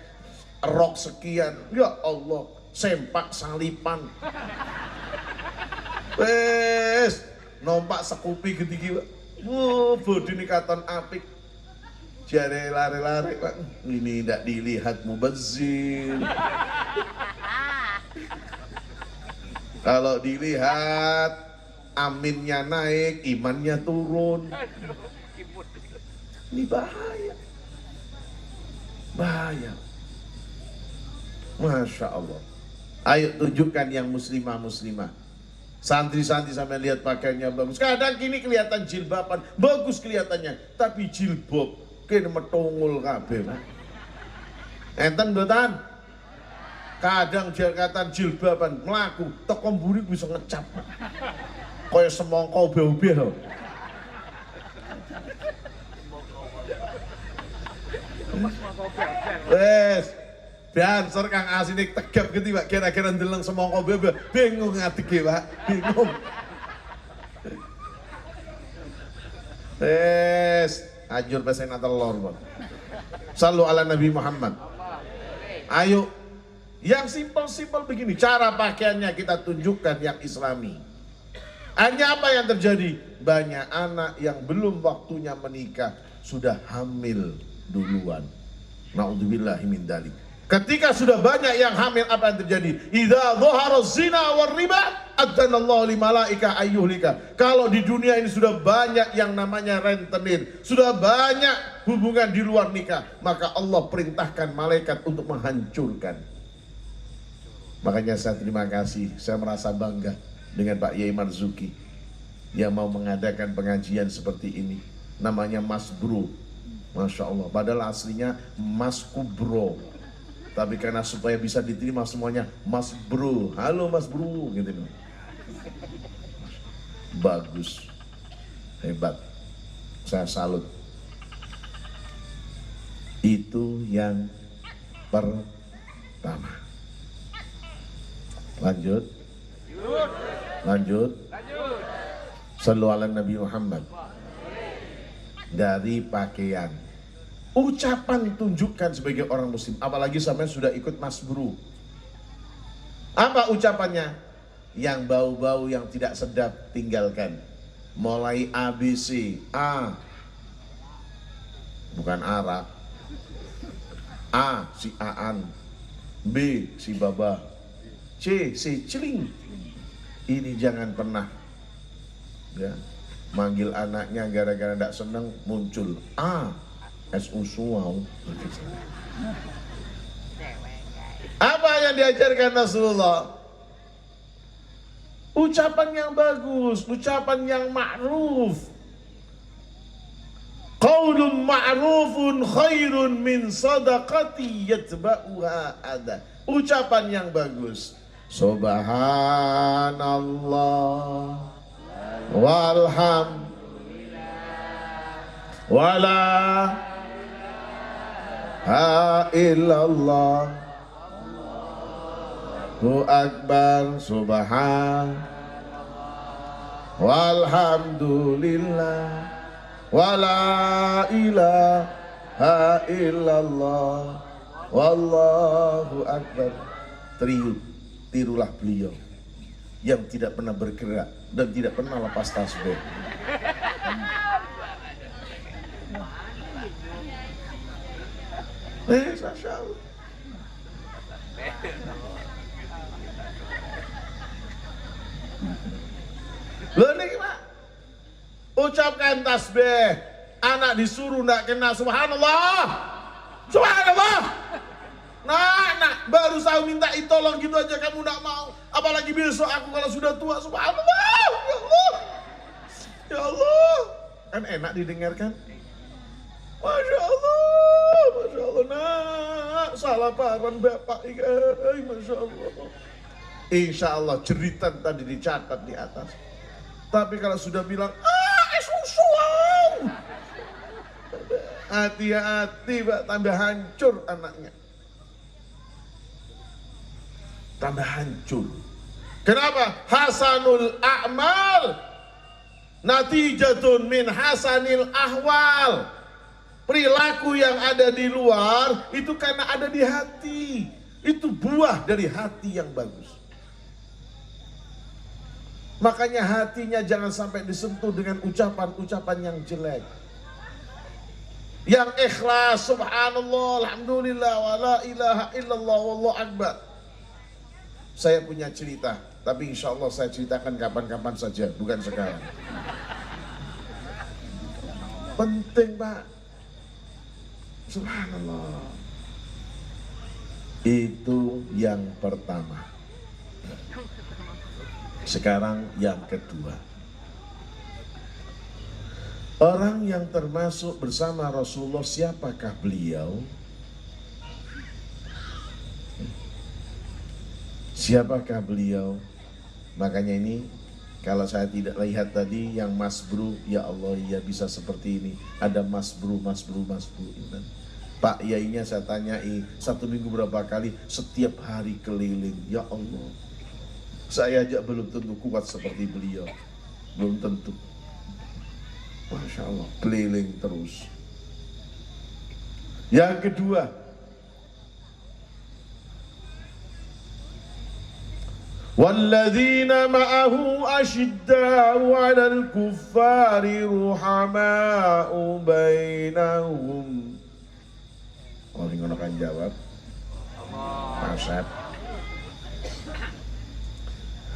rok sekian, ya Allah, sempak salipan. Wes nompak sekupi gede-gede Pak. Bodi ini katon apik. Jare lari-lari Pak, ini tidak dilihat mubazir. Kalau dilihat aminnya naik, imannya turun. Ini bahaya. Bahaya. Masya Allah. Ayo tunjukkan yang muslimah-muslimah. Santri-santri sampai lihat pakaiannya bagus. Kadang kini kelihatan jilbaban, bagus kelihatannya. Tapi jilbab, kini metungul kabeh. Enten mboten? Kadang jelkatan jilbaban, melaku, teko mburi bisa ngecap. Kaya semongko beu-beu. Wes, dancer Kang Asinik tegap gitu Pak, kira-kira ndeleng semongko beu-beu, bingung ngadege Pak, bingung. Wes, ajur pesen telur Pak. Sallu ala Nabi Muhammad. Ayo, yang simpel-simpel begini, cara pakaiannya kita tunjukkan yang islami. Hanya apa yang terjadi? Banyak anak yang belum waktunya menikah sudah hamil duluan. Na'udzubillahi min dzalik. Ketika sudah banyak yang hamil, apa yang terjadi? Idza dhahara zina war riba addanallahu li malaika ayyuhlika. Kalau di dunia ini sudah banyak yang namanya rentenir, sudah banyak hubungan di luar nikah, maka Allah perintahkan malaikat untuk menghancurkan. Makanya saya terima kasih, saya merasa bangga dengan Pak Yai Marzuki yang mau mengadakan pengajian seperti ini. Namanya Mas Bro, Masya Allah. Padahal aslinya Mas Kubro, tapi karena supaya bisa diterima semuanya Mas Bro. Halo Mas Bro, gitu. Bagus, hebat, saya salut. Itu yang pertama. Lanjut. Sallu ala Nabi Muhammad. Dari pakaian, ucapan tunjukkan sebagai orang muslim. Apalagi sampai sudah ikut Mas Bro. Apa ucapannya? Yang bau-bau yang tidak sedap tinggalkan. Mulai ABC. A, bukan arak. A, si Aan. B, si Baba. C, si Celing. Ini jangan pernah ya manggil anaknya gara-gara tidak senang muncul A, S usuau. Apa yang diajarkan Rasulullah? Ucapan yang bagus, ucapan yang ma'ruf. Qaulun ma'rufun khairun min sadaqati yatba'uha ada. Ucapan yang bagus. Subhanallah walhamdulillah wala ilaha illallah Allahu akbar subhan walhamdulillah wala ilaha illallah wallahu akbar. Tirulah beliau yang tidak pernah bergerak dan tidak pernah lepas tasbih. Masya Allah. Loh niki Pak, Ucapkan tasbih. Anak disuruh ndak kena subhanallah. Subhanallah. Nak, baru saya minta tolong gitu aja kamu ndak mau. Apalagi besok aku kalau sudah tua, subhanallah. Ya Allah. Ya Allah. Kan enak didengarkan. Masya Allah, nak, salah paham bapak, Masya Allah. Insya Allah jeritan tadi dicatat di atas. Tapi kalau sudah bilang, susu, hati-hati, Pak, tambah hancur anaknya. Tambah hancur. Kenapa? Hasanul a'mal natijatun min hasanil ahwal. Perilaku yang ada di luar itu karena ada di hati. Itu buah dari hati yang bagus. Makanya hatinya jangan sampai disentuh dengan ucapan-ucapan yang jelek. Yang ikhlas, subhanallah, alhamdulillah, wa la ilaha illallah, wallahu akbar. Saya punya cerita, tapi insya Allah saya ceritakan kapan-kapan saja, bukan sekarang. Penting, Pak. Subhanallah. Itu yang pertama. Sekarang yang kedua. Orang yang termasuk bersama Rasulullah, siapakah beliau? Siapakah beliau? Makanya ini, kalau saya tidak lihat tadi yang Mas Bro, ya Allah, ya bisa seperti ini. Ada Mas Bro. Pak Yainya saya tanyai, 1 minggu berapa kali? Setiap hari keliling. Ya Allah, saya aja belum tentu kuat seperti beliau. Belum tentu. Masya Allah, keliling terus. Yang kedua, walladzina ma'ahu asyidda'u 'alal kuffari ruhama'u bainahum. Oh, ini akan jawab. Asad.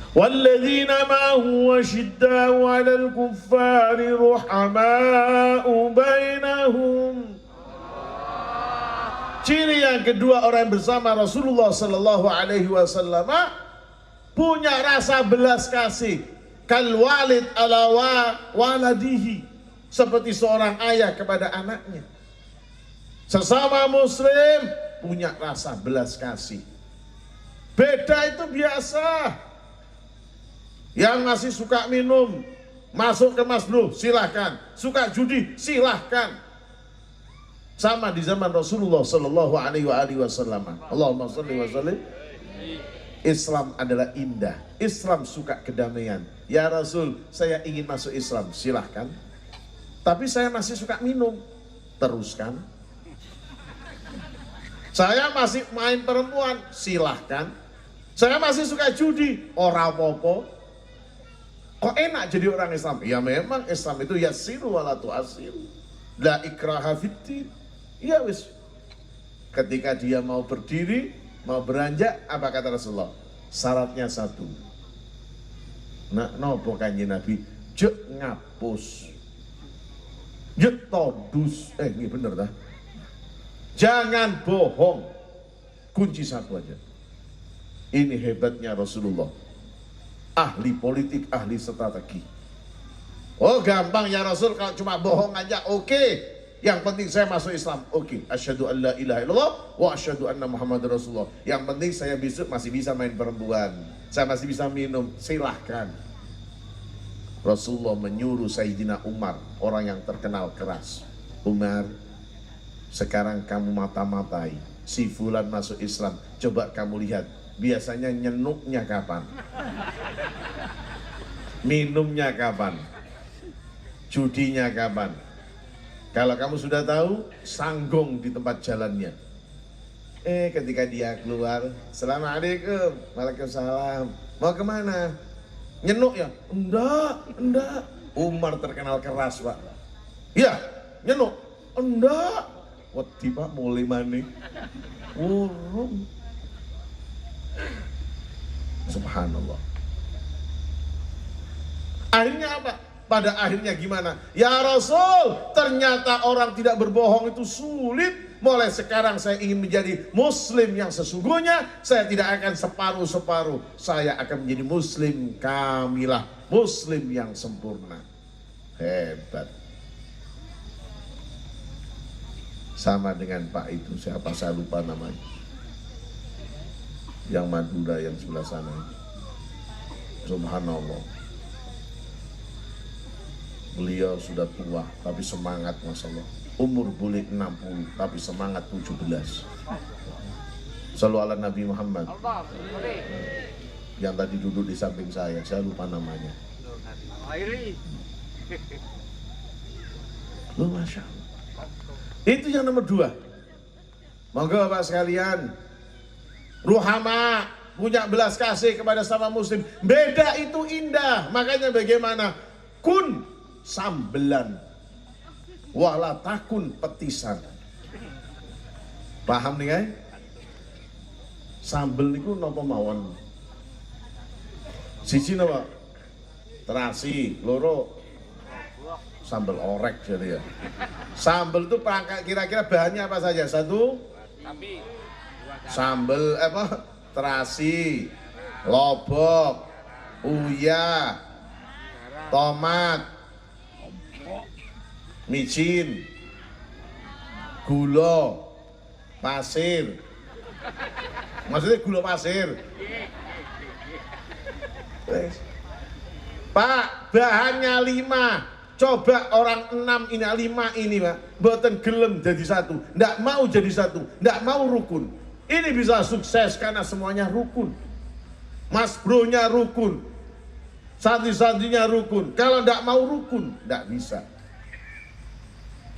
Walladzina ma'ahu asyidda'u 'alal kuffari ruhama'u bainahum. Ciri yang kedua orang bersama Rasulullah sallallahu alaihi wasallam punya rasa belas kasih. Kal walid ala waladihi, seperti seorang ayah kepada anaknya. Sesama muslim punya rasa belas kasih. Beda itu biasa. Yang masih suka minum, masuk ke Mas Bro, silahkan. Suka judi, silahkan. Sama di zaman Rasulullah sallallahu alaihi wasallam. Allahumma shalli wa sallim. Islam adalah indah. Islam suka kedamaian. Ya Rasul, saya ingin masuk Islam, silahkan. Tapi saya masih suka minum, teruskan. Saya masih main perempuan, silahkan. Saya masih suka judi, ora apa-apa. Kok enak jadi orang Islam? Ya memang Islam itu yassiru wala tu'assiru. La ikraha fiddin. Ya wis. Ketika dia mau berdiri, mau beranjak, apa kata Rasulullah? Syaratnya 1. Nah, nopo kanjeng Nabi? Jek ngapus. Jek todus. Ini bener dah. Jangan bohong. Kunci 1 aja. Ini hebatnya Rasulullah. Ahli politik, ahli strategi. Oh gampang ya Rasul, kalau cuma bohong aja oke. Yang penting saya masuk Islam, oke. Asyhadu an la ilaha illallah wa asyhadu anna Muhammadar Rasulullah. Yang penting saya besok masih bisa main perempuan, saya masih bisa minum, silahkan. Rasulullah menyuruh Sayyidina Umar, orang yang terkenal keras. Umar, sekarang kamu mata-matai si fulan masuk Islam, coba kamu lihat biasanya nyenuknya kapan, minumnya kapan, judinya kapan. Kalau kamu sudah tahu, sanggong di tempat jalannya. Ketika dia keluar, Assalamualaikum, Waalaikumsalam, mau kemana? Nyenuk ya? Enggak. Umar terkenal keras, Pak. Ya, nyenuk? Enggak. Wedi Pak, mulai maning. Urung. Subhanallah. Akhirnya apa? Pada akhirnya gimana? Ya Rasul, ternyata orang tidak berbohong itu sulit. Mulai sekarang saya ingin menjadi muslim yang sesungguhnya. Saya tidak akan separuh-separuh. Saya akan menjadi muslim kamilah, muslim yang sempurna. Hebat. Sama dengan Pak itu, siapa saya lupa namanya. Yang Madura yang sebelah sana. Subhanallah. Beliau sudah tua tapi semangat, Masya Allah. Umur boleh 60 tapi semangat 17. Shallu ala Nabi Muhammad. Yang tadi duduk di samping saya lupa namanya. Loh, Masya Allah. Itu yang nomor 2. Monggo Bapak sekalian, ruhama, punya belas kasih kepada sama muslim. Beda itu indah. Makanya bagaimana? Kun sambelan, wala takun petisan. Paham nih kan? Sambel niku napa mawon? Siji napa? Terasi, loro sambel orek jadi ya. Sambel itu perangkat kira-kira bahannya apa saja? Satu, sambel apa? Terasi, lobok, uyah, tomat, micin, gula, pasir. Maksudnya gula pasir. Pak, bahannya 5. Coba orang 6 ini, 5 ini Pak, mboten gelem jadi satu, ndak mau jadi satu, ndak mau rukun. Ini bisa sukses karena semuanya rukun. Mas bronya rukun, santri-santrinya rukun. Kalau ndak mau rukun, ndak bisa.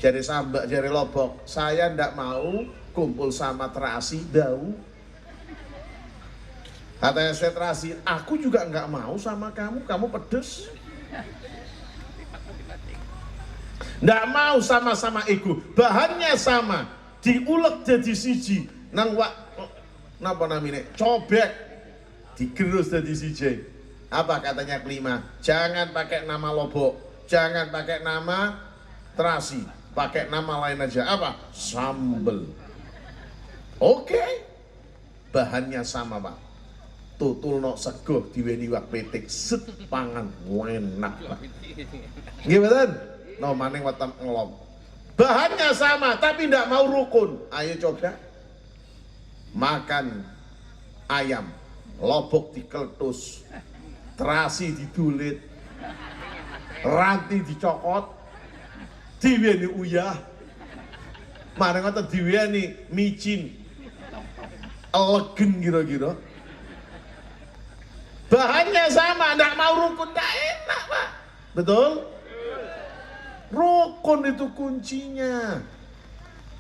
Jari sambak, jari lobok, saya ndak mau kumpul sama terasi dau. Katanya saya terasi, aku juga nggak mau sama kamu pedes. Ndak mau sama-sama ego, bahannya sama, diulek jadi siji, nang wak, napa namanya, cobek, digerus jadi siji. Apa katanya kelima? Jangan pakai nama lobok, jangan pakai nama terasi, pakai nama lain aja. Apa? Sambel. Oke, bahannya sama Pak. Tutulno sego diweni wak petik, set pangan enak Pak. Gimana? No maning watam ngelom. Bahannya sama tapi tidak mau rukun. Ayo coba makan ayam, lobok dikeletus, terasi didulit, ranti dicokot, diweni uyah, maning ngoten diweni micin, elegen kira-kira. Bahannya sama, tidak mau rukun, tidak enak Pak. Betul? Rukun itu kuncinya.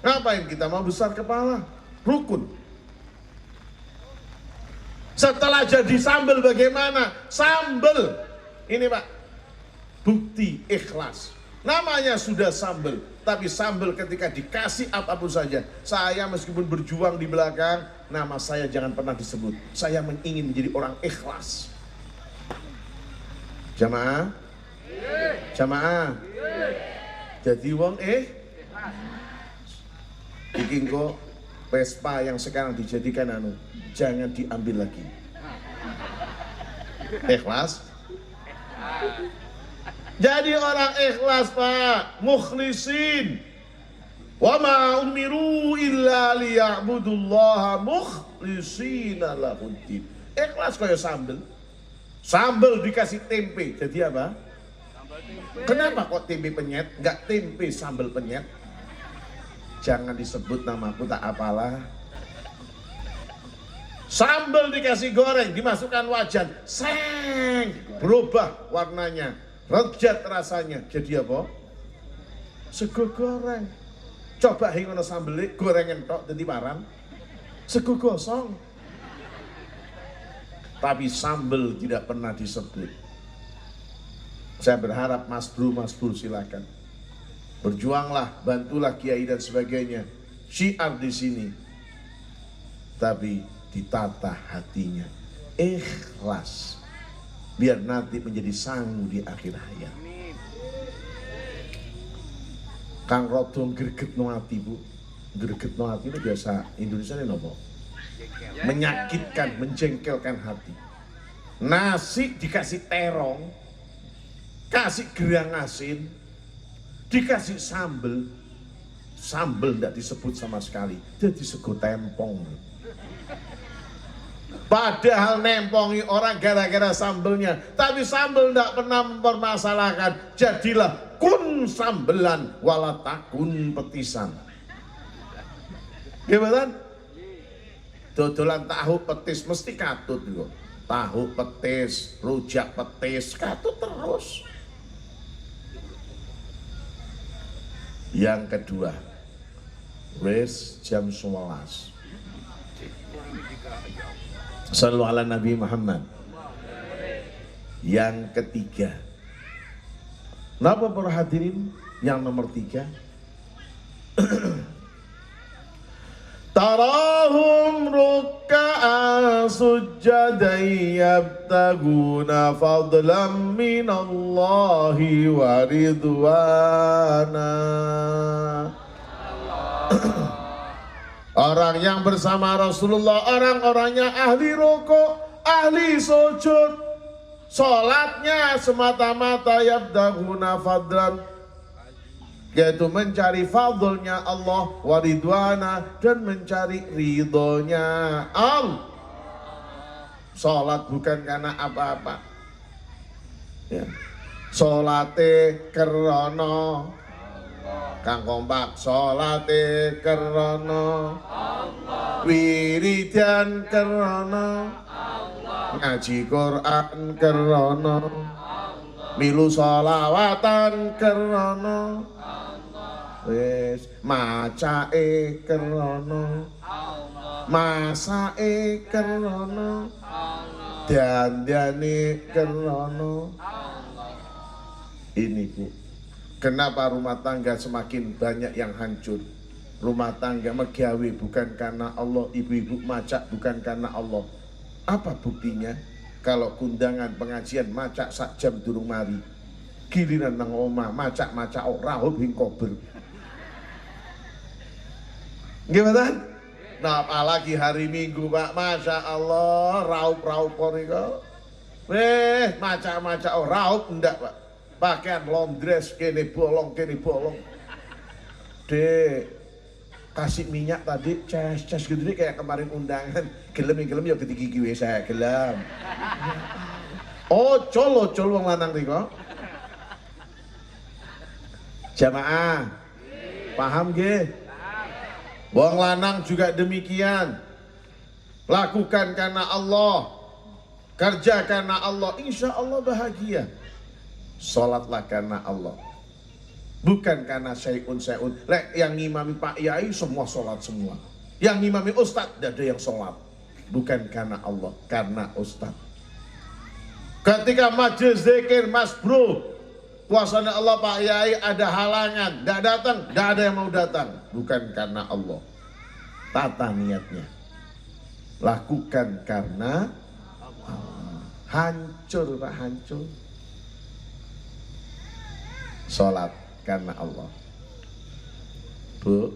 Ngapain kita mau besar kepala? Rukun. Setelah jadi sambel bagaimana? Sambel. Ini Pak, bukti ikhlas. Namanya sudah sambel, tapi sambel ketika dikasih apapun saja. Saya meskipun berjuang di belakang, nama saya jangan pernah disebut. Saya ingin menjadi orang ikhlas. Jamaah? Jamaah? Jadi wong bikin kok Vespa yang sekarang dijadikan jangan diambil lagi. Ikhlas? Jadi orang ikhlas Pak, mukhlisin. Wa ma umiru illa liya'budullaha mukhlishina lahuddin. Ikhlas kayak sambel. Sambel dikasih tempe, jadi apa? Kenapa kok tempe penyet? Enggak tempe sambal penyet. Jangan disebut namaku, tak apalah. Sambal dikasih goreng, dimasukkan wajan, seng, berubah warnanya, rejat rasanya. Jadi apa? Sego goreng. Coba hingono sambel gorengan tok dadi parang. Sego gosong. Tapi sambal tidak pernah disebut. Saya berharap Mas Bro silakan. Berjuanglah, bantulah kiai dan sebagainya. Syiar di sini. Tapi ditata hatinya. Ikhlas. Biar nanti menjadi sangu di akhir hayat. kang rada gregetno ati Bu. Gregetno ati itu biasa Indonesia ini nopo? Menyakitkan, menjengkelkan hati. Nasi dikasih terong, kasih gerang asin, dikasih sambel, sambel tidak disebut sama sekali, jadi sego tempong. Padahal nempongi orang gara-gara sambelnya, tapi sambel tidak pernah mempermasalahkan. Jadilah kun sambelan walatakun petisan. Gimana? Dodolan tahu petis mesti katut juga. Tahu petis, rujak petis, katut terus. Yang kedua, wes jam 11. Sallu ala Nabi Muhammad. Yang ketiga, kenapa para hadirin? Yang nomor 3, tarahum rukka'a sujjadan yabtaguna fadlan minallahi wa ridwana. Orang yang bersama Rasulullah, orang-orangnya ahli rukuk, ahli sujud, sholatnya semata-mata yabtaguna fadlan, yaitu mencari fadlnya Allah, waridwana, dan mencari ridhonya Allah. Sholat bukan karena apa-apa ya. Sholate kerono kang kompak, sholate kerono wiridan kerono ngaji Quran kerono milu sholawatan kerono wis macae kerono masae kerono dandane kerono. Ini Bu, kenapa rumah tangga semakin banyak yang hancur? Rumah tangga megawe bukan karena Allah, ibu-ibu macak bukan karena Allah. Apa buktinya? Kalau kundangan pengajian macak sak jam durung mari, giliran nang omah macak-macak raup hing kober. Gimana? Nah, apalagi hari Minggu Pak, Masya Allah, raup-raup koriko. Macak-macak raup enggak Pak. Pakaian long dress, kene bolong. Dek, kasih minyak tadi, cas gitu nih kayak kemarin undangan. Gelem ya gigi saya gelem. Oh, colo wong lanang riko. Jamaah, paham ge? Wong lanang juga demikian. Lakukan karena Allah, kerja karena Allah, insya Allah bahagia. Sholatlah karena Allah, bukan karena syai'un. Lek yang ngimami Pak Yai semua sholat semua, yang ngimami Ustadz tidak ada yang sholat. Bukan karena Allah, karena Ustadz. Ketika majelis zikir Mas Bro, puasanya Allah Pak Yai ada halangan, tidak datang, tidak ada yang mau datang. Bukan karena Allah. Tata niatnya, lakukan karena Allah. Hancur Pak, hancur. Sholat karena Allah. Bu,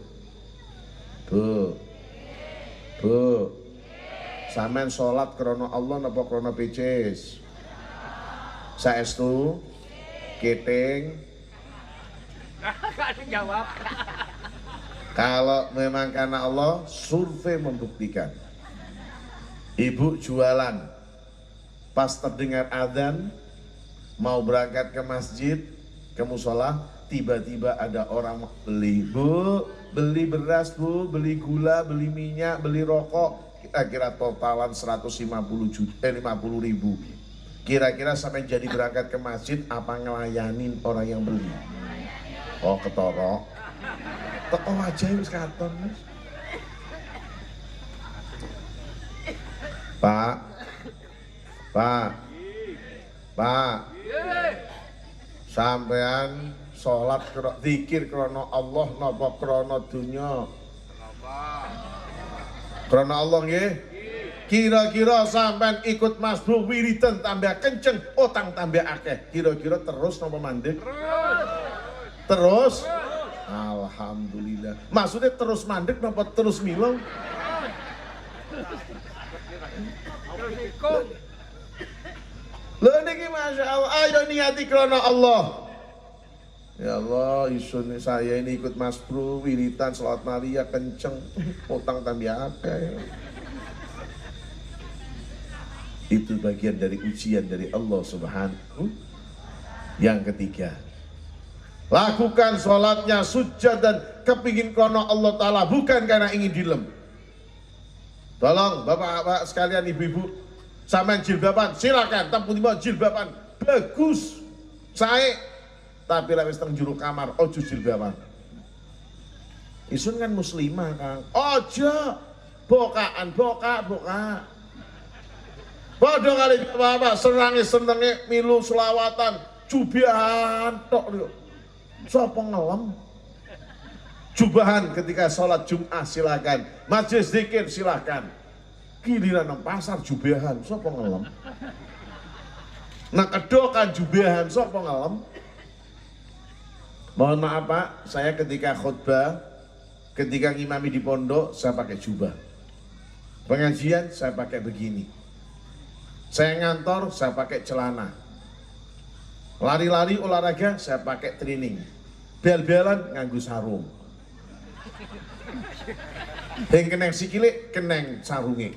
sampean sholat karena Allah napa karena picis? Saestu keting. Jawab. Kalau memang karena Allah, survei membuktikan. Ibu jualan, pas terdengar adzan, mau berangkat ke masjid, ke musola, tiba-tiba ada orang beli. Bu, beli beras Bu, beli gula, beli minyak, beli rokok. Kira-kira totalan 50 ribu. Kira-kira sampai jadi berangkat ke masjid, apa ngelayanin orang yang beli? Oh, ketorok. Teko aja wis katon. Pak. Sampean sholat zikir krono Allah napa krono dunya? Krono Allah nggih. Kira-kira sampean ikut Mas Bro wiridan tambah kenceng, utang tambah akeh. Kira-kira terus napa mandek? Terus. Alhamdulillah. Maksudnya terus mandek napa terus milo? Lho niki Masya Allah, ayo niati krono Allah. Ya Allah, isun saya ini ikut Mas Bro, wiritan salat Maria kenceng, utang tambah akeh. Itu bagian dari ujian dari Allah Subhanahu. Yang ketiga, lakukan sholatnya sujud dan kepingin krono Allah Ta'ala, bukan karena ingin dilem. Tolong bapak-bapak sekalian, ibu-ibu, sampean jilbaban, silakan, tampun jilbaban, bagus, saya. Tapi lewis teng juru kamar, ojo jilbaban. Isun kan muslimah Kang, ojo, bokaan, boka. Bodoh kali bapak, senangi milu selawatan, jubahan tok lho. Sopo ngelem? Jubahan ketika sholat Jum'ah silakan, majelis zikir silakan. Giliran nang pasar jubahan, sopo ngelem? Nah kedokan jubahan, sopo ngelem? Mohon maaf Pak, saya ketika khutbah, ketika ngimami di pondok, saya pakai jubah. Pengajian saya pakai begini. Saya ngantor, saya pakai celana. Lari-lari olahraga, saya pakai training. Bel-belan nganggu sarung. Yang keneng sikile, keneng sarunge.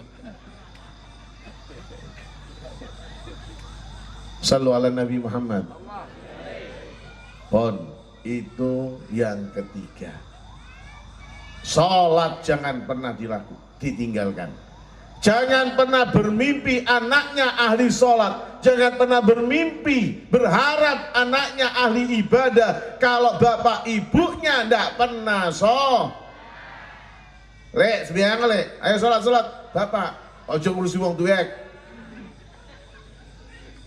Sallu ala Nabi Muhammad. Pon, itu yang ketiga. Sholat jangan pernah ditinggalkan. Jangan pernah bermimpi anaknya ahli sholat. Jangan pernah bermimpi berharap anaknya ahli ibadah kalau bapak ibunya tidak pernah Lek, sebiang lek, ayo sholat. Bapak, ojo ngurusi wong tuwek.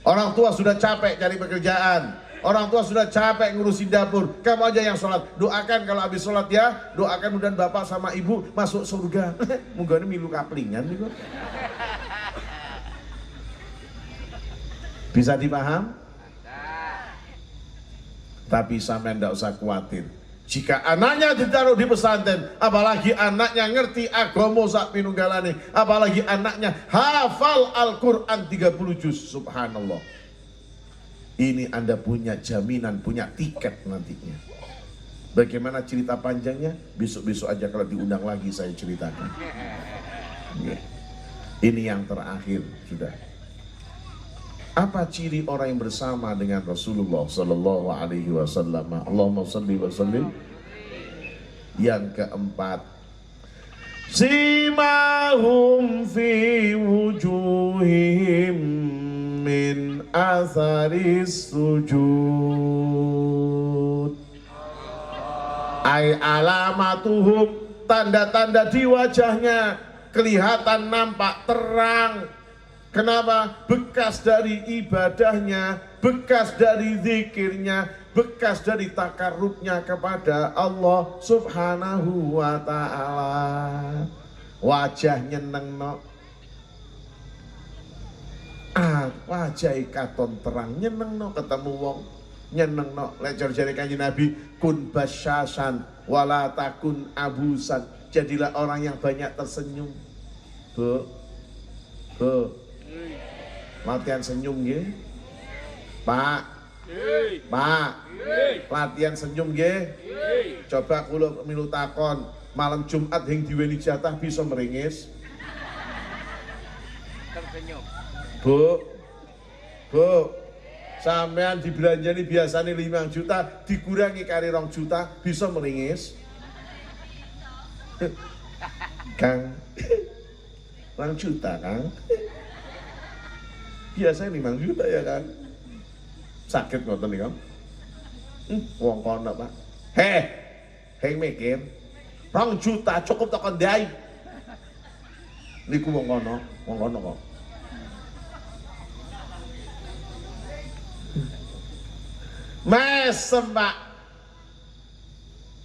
Orang tua sudah capek cari pekerjaan. Orang tua sudah capek ngurusin dapur. Kamu aja yang sholat. Doakan kalau habis sholat ya. Doakan mudah bapak sama ibu masuk surga. Mungkin milu kaplingan nih kok. Bisa dipaham? Tapi sampai ndak usah khawatir. Jika anaknya ditaruh di pesantren, apalagi anaknya ngerti agama sak pinunggalane, apalagi anaknya hafal Al-Quran 30 juz, subhanallah. Ini Anda punya jaminan, punya tiket nantinya. Bagaimana cerita panjangnya? Besok-besok aja kalau diundang lagi saya ceritakan. Ini yang terakhir sudah. Apa ciri orang yang bersama dengan Rasulullah Sallallahu Alaihi Wasallam? Allahumma salli wa sallim. Yang keempat, simahum fi wujuhihim min atharis sujud. Ay alamatuhum, tanda-tanda di wajahnya kelihatan nampak terang. Kenapa? Bekas dari ibadahnya, bekas dari zikirnya, bekas dari takarrubnya kepada Allah Subhanahu wa ta'ala. Wajahnya nyenengno. Wajah katon terang, nyenengno ketemu wong, nyenengno. Lecor jari Kanjeng Nabi, kun basyasan wala takun abusan. Jadilah orang yang banyak tersenyum. Bu, latihan senyum nggih. Pak, latihan senyum nggih. Coba kula milu takon, malam Jumat yang diweni jatah bisa meringis? Tersenyum. Bu, sampean dibelanjani biasanya 5 juta, dikurangi kari 2 juta, bisa meringis? Kang, 2 juta Kang. Biasanya 5 juta ya Kang. Sakit ngoten nih Kang. Wong kono Pak. Hei mikir, 2 juta cukup tak kendai. Niku wong kono kok. Mesem Pak.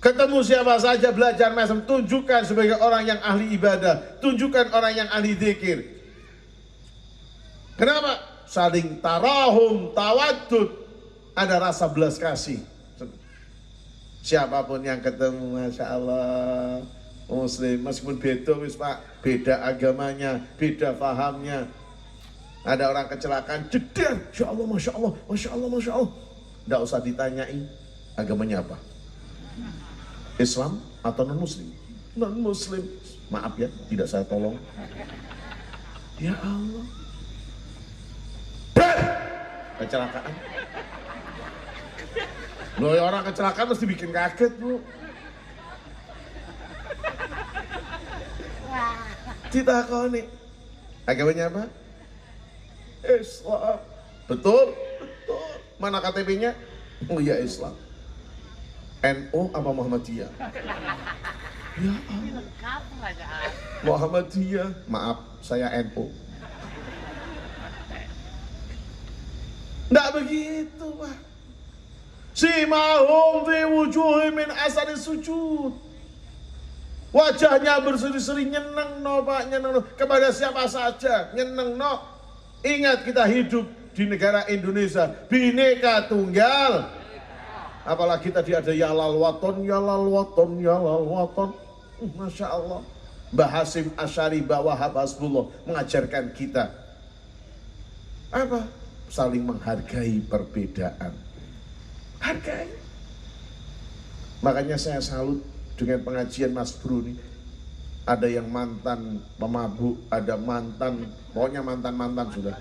Ketemu siapa saja belajar mesem, tunjukkan sebagai orang yang ahli ibadah, tunjukkan orang yang ahli zikir. Kenapa? Saling tarahum tawaddud, ada rasa belas kasih. Siapapun yang ketemu, Masya Allah, Muslim, meskipun beda wis Pak, beda agamanya, beda fahamnya. Ada orang kecelakaan, jedar, Masya Allah, Masya Allah, Masya Allah, Masya Allah. Nggak usah ditanyai agamanya apa, Islam atau non-Muslim. Non-Muslim, maaf ya, tidak saya tolong. Ya Allah, dan kecelakaan. Loh, ya orang kecelakaan mesti bikin kaget, Bu. Ditakoni, agamanya apa? Islam. Betul, betul. Mana KTP-nya? Oh ya, Islam. NU apa Muhammadiyah? Ya Allah. Muhammadiyah. Maaf, saya NU. Nggak begitu, Pak. Simahum fi wujuhi min asari sujud. Wajahnya berseri-seri, nyeneng no Pak, nyeneng no. Kepada siapa saja, nyeneng no. Ingat, kita hidup di negara Indonesia, Bhinneka Tunggal. Apalagi tadi ada Yalal Waton, Yalal Waton, Yalal Waton. Masya Allah. Mbah Hasim Asy'ari, Mbah Wahab Hasbullah mengajarkan kita apa? Saling menghargai perbedaan. Hargai. Makanya saya salut dengan pengajian Mas Bro ini. Ada yang mantan pemabuk, ada mantan, pokoknya mantan-mantan sudah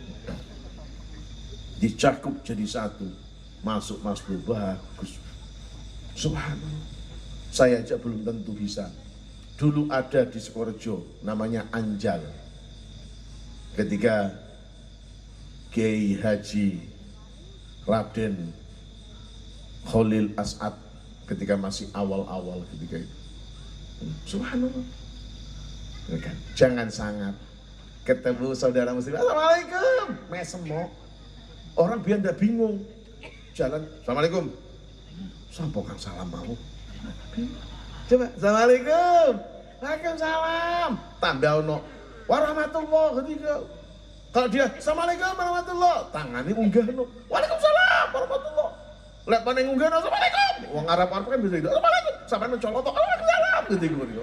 dicakup jadi satu. Masuk Mas Bro, bagus. Subhanallah. Saya aja belum tentu bisa. Dulu ada di Sukorejo, namanya Anjal. Ketika Kiai Haji Raden Khalil As'ad, ketika masih awal-awal ketika itu. Subhanallah. Jangan sangat ketemu saudara muslim, Assalamualaikum, mesemo. Orang biar tidak bingung. Jalan, Assalamualaikum. Sampo Kang salam mau. Coba, Assalamualaikum. Waalaikumsalam. Tambah ono warahmatullah ketika. Kalau dia Assalamualaikum warahmatullah, tangannya unggah no. Waalaikumsalam warahmatullah. Lihat mana yang unggah no, Assalamualaikum. Wong Arab-Arab kan bisa gitu. Assalamualaikum. Sampai mencolot, Waalaikumsalam ketika.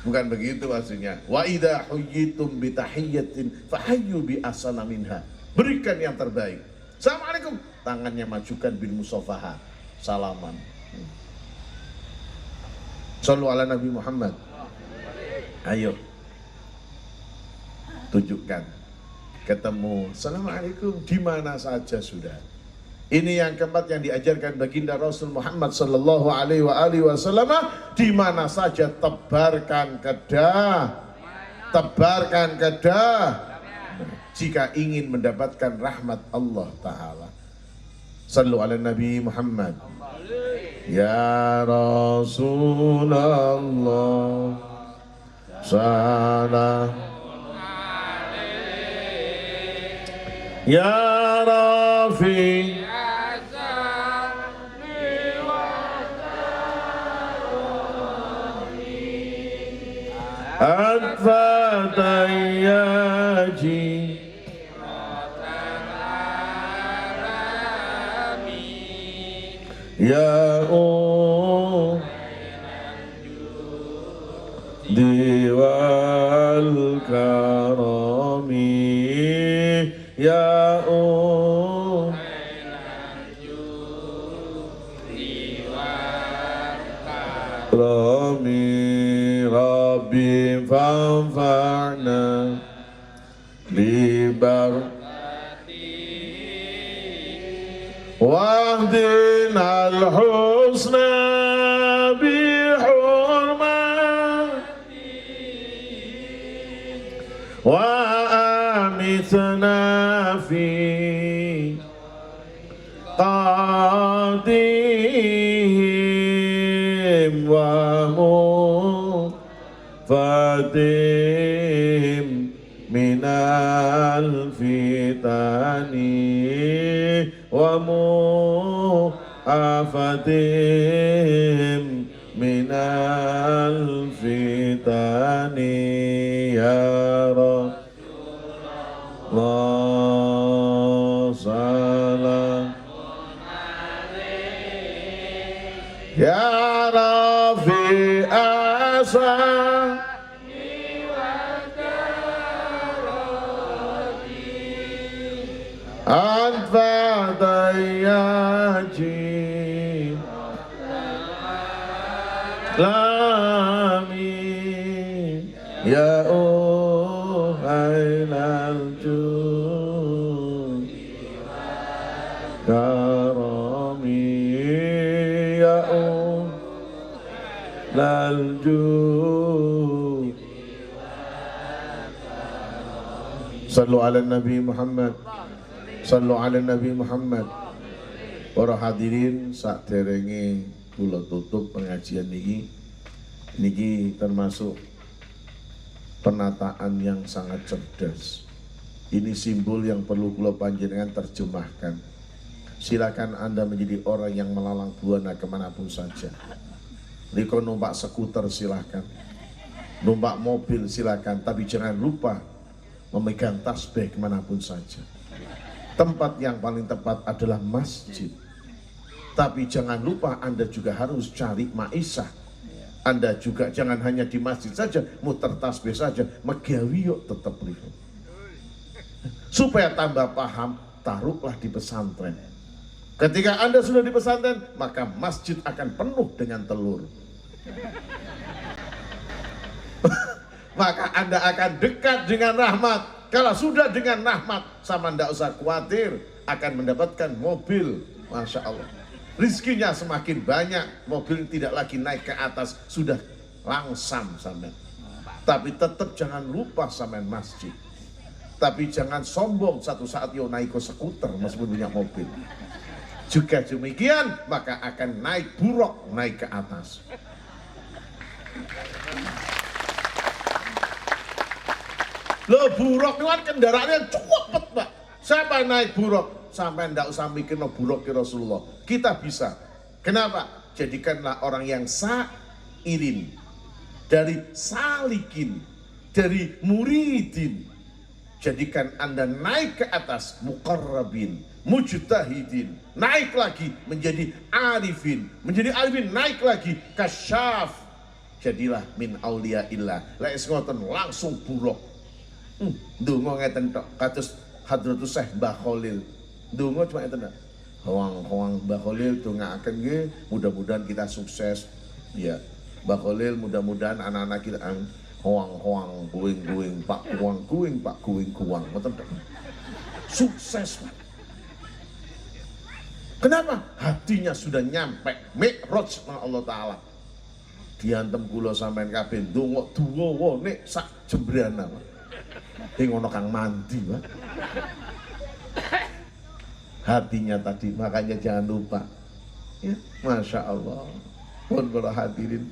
Bukan begitu maksudnya. Wa idza huyyitum bi tahiyyatin fahayyu bi ahsana minha. Berikan yang terbaik. Assalamualaikum. Tangannya majukan bil musafaha. Salaman. Shallu ala Nabi Muhammad. Ayo. Tunjukkan. Ketemu. Assalamualaikum. Di mana saja sudah. Ini yang keempat yang diajarkan baginda Rasul Muhammad sallallahu alaihi wasallam, di mana saja tebarkan kedah, tebarkan kedah. Jika ingin mendapatkan rahmat Allah Ta'ala. Sallu ala Nabi Muhammad. Ya Rasulullah, salam. Ya Rafi. At-Fatayaji Ya Diwal Karami Ya Rami Rabbi fanfa'na Libar Wahdina al-husna bihurmati Wa amitna fi qadihim wa mufatim minal fitani wa mu'afatim minal fitani ya Rasulullah salam Anfa dayaji lami ya uhailal jud karami ya uhailal jud. Sallu ala Nabi Muhammad, sallu ala Nabi Muhammad. Para hadirin, saderenge kula tutup pengajian niki termasuk penataan yang sangat cerdas. Ini simbol yang perlu kula panjenengan terjemahkan. Silakan Anda menjadi orang yang melalang buana kemanapun saja. Liko numpak skuter silakan, numpak mobil silakan, tapi jangan lupa memegang tasbih kemanapun saja. Tempat yang paling tepat adalah masjid. Tapi jangan lupa Anda juga harus cari maisah. Anda juga jangan hanya di masjid saja, muter tasbih saja, megawi yuk tetap lihat. Supaya tambah paham, taruhlah di pesantren. Ketika Anda sudah di pesantren, maka masjid akan penuh dengan telur. Maka Anda akan dekat dengan rahmat. Kalau sudah dengan rahmat, sama ndak usah khawatir akan mendapatkan mobil. Masya Allah, rizkinya semakin banyak, mobil tidak lagi naik ke atas, sudah langsam sampai. Tapi tetap jangan lupa sampai masjid. Tapi jangan sombong satu saat yo naik ke skuter meskipun punya mobil. Juga demikian, maka akan naik buruk, naik ke atas. Loh, buruk itu kan kendaraannya cepet, Pak. Siapa naik buruk? Sampai ndak usah mikir no buruk ke Rasulullah. Kita bisa. Kenapa? Jadikanlah orang yang sa'irin, dari salikin, dari muridin. Jadikan Anda naik ke atas, muqarrabin, mujtahidin, naik lagi menjadi arifin, naik lagi kasyaf. Jadilah min auliyaillah. La ngoten langsung buruk. Ndonga ngeten tok kados Hadratus Syekh Mbah Khalil. Ndonga cuma ngeten tok. Hoang Mbah Khalil dongaaken nggih, mudah-mudahan kita sukses. Ya, Mbah Khalil mudah-mudahan anak-anak kita hoang kuing Pak kuing ngoten tok. Sukses, Pak. Kenapa? Hatinya sudah nyampe mi'raj nang Allah Ta'ala. Diantem kula sampean kabeh ndonga duwa nek sak jembrana, Pak. Ngono kang mandi, Pak. Hatinya tadi, makanya jangan lupa. Ya, Masya Allah. Pun para hadirin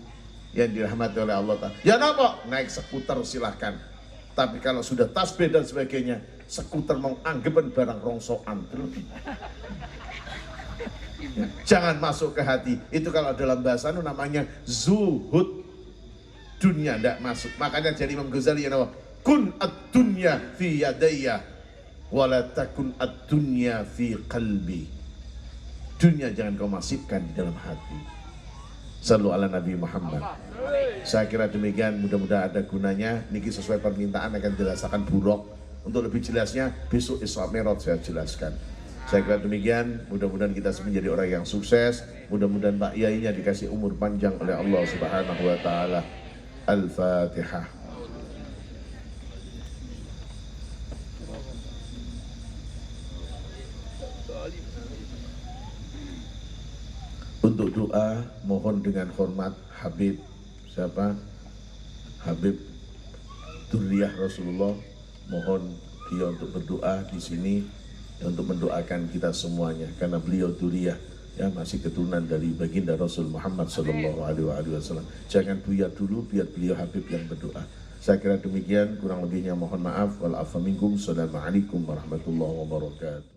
yang dirahmati oleh Allah Ta'ala. Ya napa? Naik skuter silahkan. Tapi kalau sudah tasbih dan sebagainya, skuter mau anggapan barang rongsokan. Ya, jangan masuk ke hati. Itu kalau dalam bahasa itu namanya zuhud. Dunia tidak masuk. Makanya jadi Imam Ghazali ya napa? Kun ad-dunya fi yadayya wala takun ad-dunya fi qalbi. Dunia jangan kau masifkan di dalam hati. Sallu ala Nabi Muhammad. Saya kira demikian, mudah-mudahan ada gunanya. Niki sesuai permintaan akan dijelaskan buruk. Untuk lebih jelasnya besok Isra Mi'raj saya jelaskan. Saya kira demikian, mudah-mudahan kita menjadi orang yang sukses. Mudah-mudahan Pak Yainya dikasih umur panjang oleh Allah Subhanahu wa taala. Al-Fatihah. Untuk doa mohon dengan hormat Habib siapa? Habib Dzurriyyah Rasulullah, mohon dia untuk berdoa di sini untuk mendoakan kita semuanya karena beliau dzurriyyah ya, masih keturunan dari baginda Rasul Muhammad sallallahu alaihi wasallam. Jangan buyar dulu, biar beliau Habib yang berdoa. Saya kira demikian, kurang lebihnya mohon maaf. Wal afa minkum. Assalamualaikum warahmatullahi wabarakatuh.